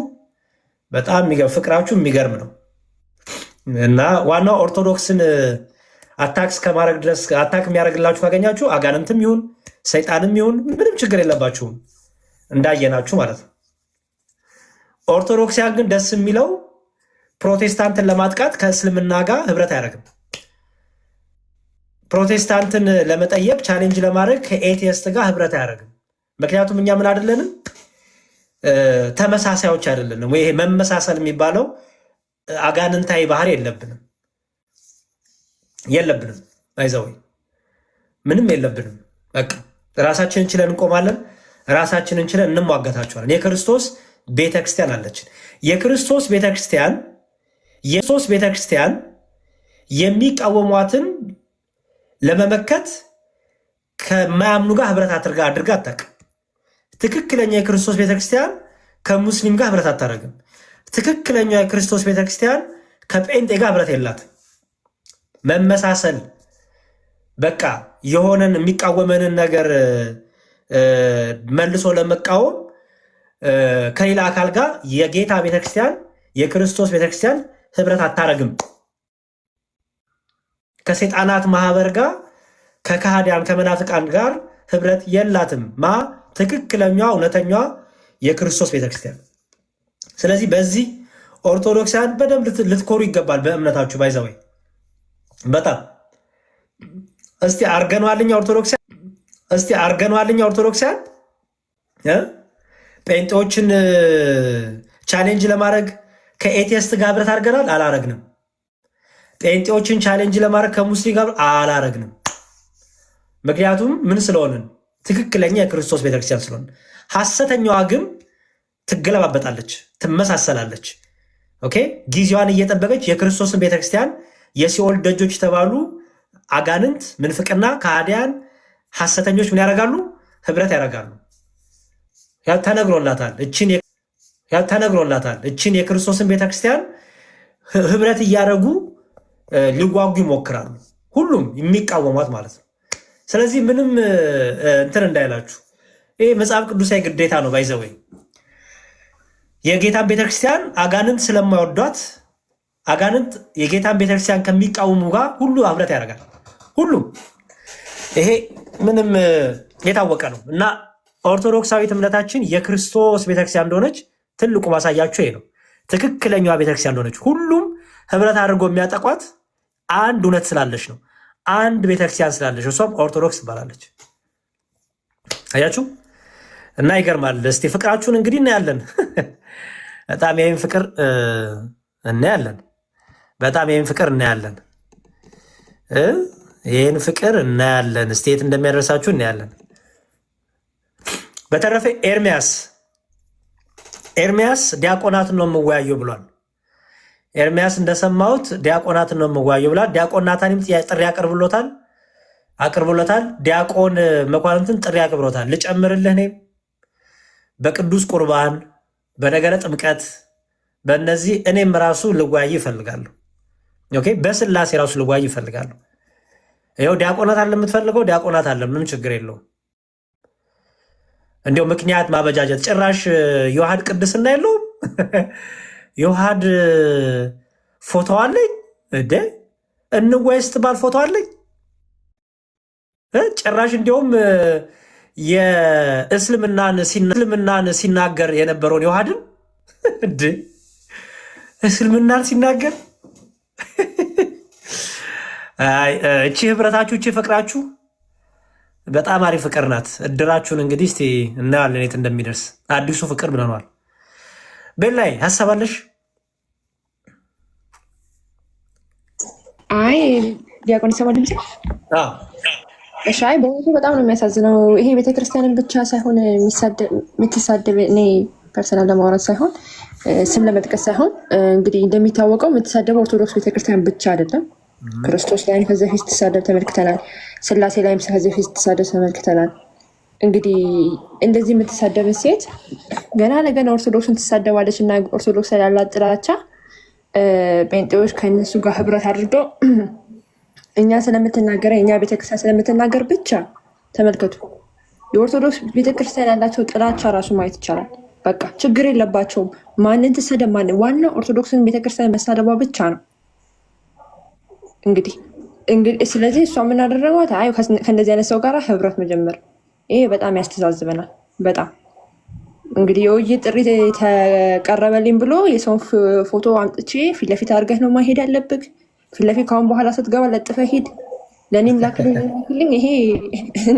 በጣም የሚገርም፣ ፍቅራችሁ የሚገርም ነው እና ዋናው ኦርቶዶክስን አታክ ከማድረግ ድረስ አታክ የሚያደርግላችሁ ካገኛችሁ አጋንንትም ይሁን ሰይጣንም ይሁን ምንም ችግር የለባችሁም እንዳየናችሁ ማለት ነው። ኦርቶዶክሲያን ግን ደስ የሚለው ፕሮቴስታንትን ለማጥቃት ከእስልምና ጋር ህብረት አያደርግም። ፕሮቴስታንትን ለመጠየቅ ቻሌንጅ ለማድረግ ከኤቲስት ጋር ህብረት አያደርግም። ምክንያቱም እኛ ምን አይደለንም፣ ተመሳሳዮች አይደለንም። ወይ መመሳሰል የሚባለው አጋንንታዊ ባህሪ የለብንም አይዘው ምንም የለብንም። በቃ ራሳችንን ችለን እንቆማለን፣ ራሳችንን ችለን እንሟገታቸዋለን። የክርስቶስ ቤተክርስቲያን አለችን። የክርስቶስ ቤተክርስቲያን የሚቃወሟትን ለመመከት ከማያምኑ ጋር ህብረት አድርጋ አታውቅም። ትክክለኛ የክርስቶስ ቤተክርስቲያን ከሙስሊም ጋር ህብረት አታደርግም። ትክክለኛ የክርስቶስ ቤተክርስቲያን ከጴንጤ ጋር ህብረት የላትም። መመሳሰል በቃ የሆነን የሚቃወመንን ነገር መልሶ ለመቃወም ከሌላ አካል ጋር የጌታ ቤተክርስቲያን የክርስቶስ ቤተክርስቲያን ህብረት አታረግም። ከሰይጣናት ማህበር ጋር ከካህዲያን ከመናፍቃን ጋር ህብረት የላትም። ትክክለኛ እውነተኛ የክርስቶስ ቤተክርስቲያን። ስለዚህ በዚህ ኦርቶዶክሳን በደንብ ልትኮሩ ይገባል። በእምነታችሁ ባይዘወይ በጣም እስቲ አርገኗልኛ ኦርቶዶክሳን ጴንጤዎችን ቻሌንጅ ለማድረግ ከኤቲስት ጋር ህብረት አድርገናል? አላረግንም። ጴንጤዎችን ቻሌንጅ ለማድረግ ከሙስሊም ጋር አላረግንም። ምክንያቱም ምን ስለሆንን? ትክክለኛ የክርስቶስ ቤተክርስቲያን ስለሆን። ሐሰተኛዋ ግን ትገለባበጣለች፣ ትመሳሰላለች። ኦኬ ጊዜዋን እየጠበቀች የክርስቶስን ቤተክርስቲያን የሲኦል ደጆች የተባሉ አጋንንት፣ ምንፍቅና፣ ከሃዲያን፣ ሐሰተኞች ምን ያደርጋሉ? ህብረት ያደርጋሉ። ተነግሮላታል። ተነግሮላታል። እችን የክርስቶስን ቤተክርስቲያን ህብረት እያደረጉ ሊዋጉ ይሞክራሉ፣ ሁሉም የሚቃወሟት ማለት ነው። ስለዚህ ምንም እንትን እንዳይላችሁ፣ ይህ መጽሐፍ ቅዱሳዊ ግዴታ ነው። ባይዘወይ የጌታን ቤተክርስቲያን አጋንንት ስለማይወዷት አጋንንት የጌታን ቤተክርስቲያን ከሚቃወሙ ጋር ሁሉ ህብረት ያደርጋል። ሁሉም ይሄ ምንም የታወቀ ነው እና ኦርቶዶክሳዊት እምነታችን የክርስቶስ ቤተክርስቲያን እንደሆነች ትልቁ ማሳያችሁ ይሄ ነው። ትክክለኛዋ ቤተክርስቲያን እንደሆነች ሁሉም ህብረት አድርጎ የሚያጠቋት አንድ እውነት ስላለች ነው። አንድ ቤተክርስቲያን ስላለች፣ እሷም ኦርቶዶክስ ትባላለች። አያችሁ እና ይገርማል። እስቲ ፍቅራችሁን እንግዲህ እናያለን። በጣም ይህን ፍቅር እናያለን። በጣም ይህን ፍቅር እናያለን። ይህን ፍቅር እናያለን። እስቲ የት እንደሚያደርሳችሁ እናያለን። በተረፈ ኤርሚያስ ዲያቆናትን ነው የምወያየው ብሏል። ኤርሚያስ እንደሰማሁት ዲያቆናትን ነው የምወያየው ብሏል። ዲያቆን ናታኒም ጥሪ አቅርቦለታል። ዲያቆን መኳንንትን ጥሪ አቅርቦታል። ልጨምርልህ እኔም በቅዱስ ቁርባን፣ በነገረ ጥምቀት፣ በእነዚህ እኔም ራሱ ልወያይ ይፈልጋለሁ። ኦኬ፣ በስላሴ ራሱ ልወያይ ይፈልጋለሁ። ይኸው ዲያቆናት አለ፣ የምትፈልገው ዲያቆናት አለ፣ ምንም ችግር የለውም። እንዲያው ምክንያት ማበጃጀት ጭራሽ ዮሐድ ቅድስና የለውም። ዮሐድ ፎቶ አለኝ እንዴ እንወይ ስትባል ፎቶ አለኝ ጭራሽ እንዲያውም የእስልምናን ሲናገር የነበረውን ዮሐድን እንዴ እስልምናን ሲናገር እቺ ህብረታችሁ እቺ ፍቅራችሁ በጣም አሪፍ ፍቅር ናት። እድራችሁን እንግዲህ እስቲ እናያለን የት እንደሚደርስ። አዲሱ ፍቅር ብለናል። ቤላይ ሀሳባለሽ? አይ ዲያቆን ይሰማ ድምጽ? እሺ። አይ በእውነቱ በጣም ነው የሚያሳዝነው። ይሄ ቤተክርስቲያንን ብቻ ሳይሆን የምትሳደብ እኔ ፐርሰናል ለማውራት ሳይሆን ስም ለመጥቀስ ሳይሆን እንግዲህ እንደሚታወቀው የምትሳደበው ኦርቶዶክስ ቤተክርስቲያን ብቻ አይደለም። ክርስቶስ ላይም ከዚህ በፊት ስትሳደብ ተመልክተናል። ስላሴ ላይም ከዚህ በፊት ስትሳደብ ተመልክተናል። እንግዲህ እንደዚህ የምትሳደብ ሴት ገና ለገና ኦርቶዶክስን ትሳደባለች እና ኦርቶዶክስ ላይ ያላት ጥላቻ ጴንጤዎች ከእነሱ ጋር ህብረት አድርገው እኛ ስለምትናገረ እኛ ቤተክርስቲያን ስለምትናገር ብቻ ተመልከቱ። የኦርቶዶክስ ቤተክርስቲያን ያላቸው ጥላቻ ራሱ ማየት ይቻላል። በቃ ችግር የለባቸውም። ማንን ትሰደብ ማንን፣ ዋናው ኦርቶዶክስን ቤተክርስቲያን መሳደቧ ብቻ ነው። እንግዲህ ስለዚህ እሷ የምናደረጓት አይ ከእንደዚህ አይነት ሰው ጋር ህብረት መጀመር፣ ይሄ በጣም ያስተዛዝበናል። በጣም እንግዲህ የውይይት ጥሪ ተቀረበልኝ ብሎ የሰውን ፎቶ አምጥቼ ፊት ለፊት አድርገህ ነው ማሄድ ያለብህ። ፊት ለፊት ካሁን በኋላ ስትገባ ለጥፈህ ሂድ፣ ለእኔም ላክልኝ። ይሄ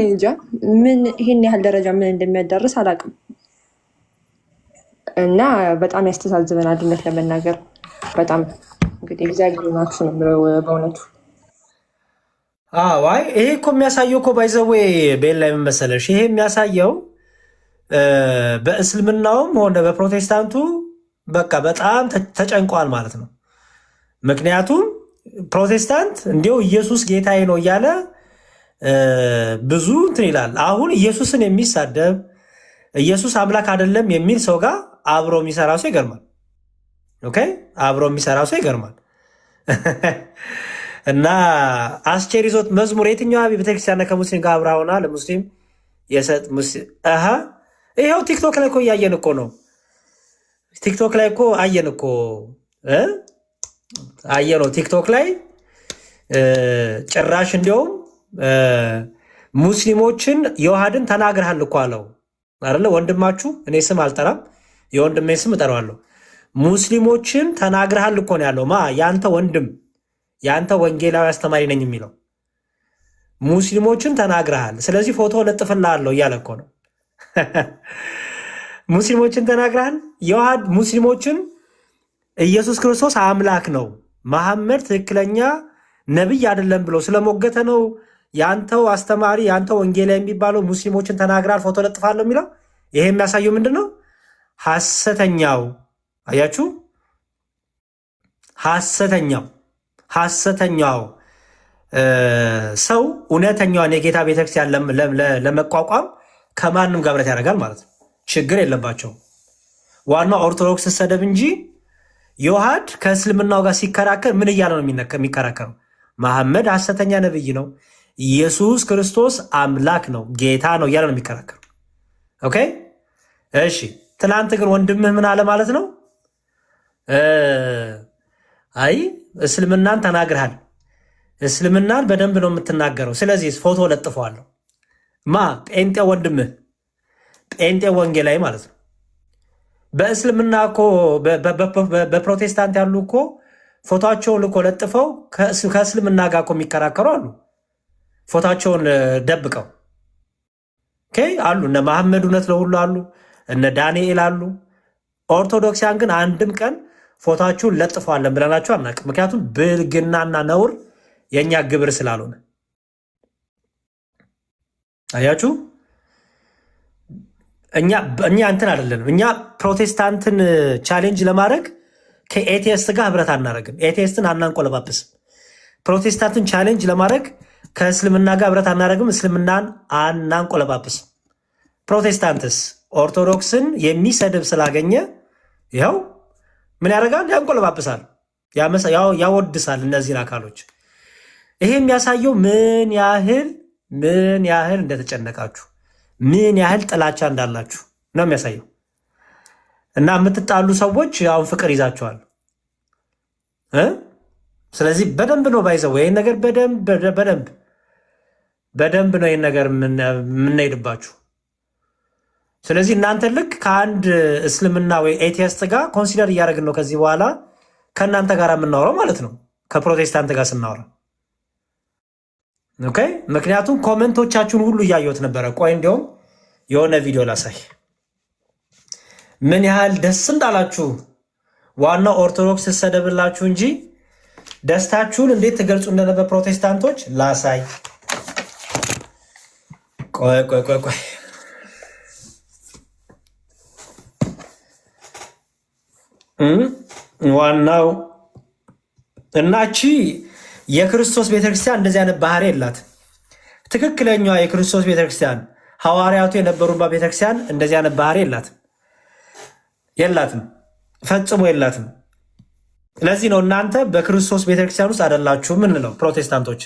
እንጃ ምን ይሄን ያህል ደረጃ ምን እንደሚያዳርስ አላውቅም። እና በጣም ያስተዛዝበናል እውነት ለመናገር በጣም እንግዲህ እግዚአብሔር ናችሁ ነው በእውነቱ። አይ ይሄ እኮ የሚያሳየው እኮ ባይዘዌ ቤል ላይ ምን መሰለሽ፣ ይሄ የሚያሳየው በእስልምናውም ሆነ በፕሮቴስታንቱ በቃ በጣም ተጨንቋል ማለት ነው። ምክንያቱም ፕሮቴስታንት እንዲው ኢየሱስ ጌታዬ ነው እያለ ብዙ እንትን ይላል። አሁን ኢየሱስን የሚሳደብ ኢየሱስ አምላክ አይደለም የሚል ሰው ጋር አብሮ የሚሰራ ሰው ይገርማል። ኦኬ፣ አብሮ የሚሰራ ሰው ይገርማል። እና አስቼር ይዞት መዝሙር የትኛዋ ቤተክርስቲያን ከሙስሊም ጋር አብራ ሆና ለሙስሊም የሰጥ ይኸው ቲክቶክ ላይ እኮ እያየን እኮ ነው። ቲክቶክ ላይ እኮ አየን እኮ አየነው። ቲክቶክ ላይ ጭራሽ እንዲያውም ሙስሊሞችን የውሃድን ተናግረሃል እኮ አለው አይደለ? ወንድማችሁ እኔ ስም አልጠራም፣ የወንድሜ ስም እጠራዋለሁ። ሙስሊሞችን ተናግረሃል እኮ ነው ያለው። ያንተ ወንድም ያንተ ወንጌላዊ አስተማሪ ነኝ የሚለው ሙስሊሞችን ተናግረሃል፣ ስለዚህ ፎቶ ለጥፍልሃለሁ እያለ እኮ ነው። ሙስሊሞችን ተናግረሃል። የውሃድ ሙስሊሞችን ኢየሱስ ክርስቶስ አምላክ ነው፣ መሐመድ ትክክለኛ ነቢይ አይደለም ብሎ ስለሞገተ ነው ያንተው አስተማሪ ያንተው ወንጌላዊ የሚባለው ሙስሊሞችን ተናግረሃል ፎቶ ለጥፋለሁ የሚለው። ይሄ የሚያሳየው ምንድን ነው? ሐሰተኛው አያችሁ፣ ሐሰተኛው ሰው እውነተኛዋን የጌታ ቤተክርስቲያን ለመቋቋም ከማንም ጋር ህብረት ያደርጋል ማለት ነው። ችግር የለባቸው። ዋናው ኦርቶዶክስ ሰደብ እንጂ ዮሐድ ከእስልምናው ጋር ሲከራከር ምን እያለ ነው የሚከራከረው? መሐመድ ሐሰተኛ ነብይ ነው፣ ኢየሱስ ክርስቶስ አምላክ ነው፣ ጌታ ነው እያለ ነው የሚከራከረው። ኦኬ እሺ። ትናንት ግን ወንድምህ ምን አለ ማለት ነው? አይ እስልምናን ተናግርሃል፣ እስልምናን በደንብ ነው የምትናገረው፣ ስለዚህ ፎቶ ለጥፈዋለሁ። ጴንጤ ወንድምህ ጴንጤ ወንጌላዊ ማለት ነው። በእስልምና እኮ በፕሮቴስታንት ያሉ እኮ ፎቶቸውን እኮ ለጥፈው ከእስልምና ጋር እኮ የሚከራከሩ አሉ። ፎቶቸውን ደብቀው አሉ። እነ መሐመድ እውነት ለሁሉ አሉ፣ እነ ዳንኤል አሉ። ኦርቶዶክሲያን ግን አንድም ቀን ፎቶቸውን ለጥፈዋለን ብለናቸው አናውቅም። ምክንያቱም ብልግናና ነውር የእኛ ግብር ስላልሆነ። አያችሁ፣ እኛ እንትን አይደለንም። እኛ ፕሮቴስታንትን ቻሌንጅ ለማድረግ ከኤቲኤስት ጋር ህብረት አናደርግም። ኤቲኤስትን አናንቆለባብስም። ፕሮቴስታንትን ቻሌንጅ ለማድረግ ከእስልምና ጋር ህብረት አናደርግም። እስልምናን አናንቆለባብስም። ፕሮቴስታንትስ ኦርቶዶክስን የሚሰድብ ስላገኘ ይኸው ምን ያደርጋል? ያንቆለባብሳል፣ ያወድሳል እነዚህን አካሎች። ይሄ የሚያሳየው ምን ያህል እንደተጨነቃችሁ፣ ምን ያህል ጥላቻ እንዳላችሁ ነው የሚያሳየው። እና የምትጣሉ ሰዎች አሁን ፍቅር ይዛችኋል። ስለዚህ በደንብ ነው ባይዘው ይህን ነገር በደንብ ነው ይህን ነገር የምንሄድባችሁ። ስለዚህ እናንተ ልክ ከአንድ እስልምና ወይ ኤቲስት ጋር ኮንሲደር እያደረግን ነው ከዚህ በኋላ ከእናንተ ጋር የምናወራው ማለት ነው፣ ከፕሮቴስታንት ጋር ስናወራ። ኦኬ። ምክንያቱም ኮመንቶቻችሁን ሁሉ እያየሁት ነበረ። ቆይ እንዲያውም የሆነ ቪዲዮ ላሳይ ምን ያህል ደስ እንዳላችሁ። ዋናው ኦርቶዶክስ ሰደብላችሁ እንጂ ደስታችሁን እንዴት ትገልጹ እንደነበር ፕሮቴስታንቶች ላሳይ። ቆይ ዋናው እናቺ የክርስቶስ ቤተክርስቲያን እንደዚህ አይነት ባህሪ የላት። ትክክለኛዋ የክርስቶስ ቤተክርስቲያን ሐዋርያቱ የነበሩባት ቤተክርስቲያን እንደዚህ አይነት ባህሪ የላትም፣ ፈጽሞ የላትም። ለዚህ ነው እናንተ በክርስቶስ ቤተክርስቲያን ውስጥ አይደላችሁም እንለው ፕሮቴስታንቶች።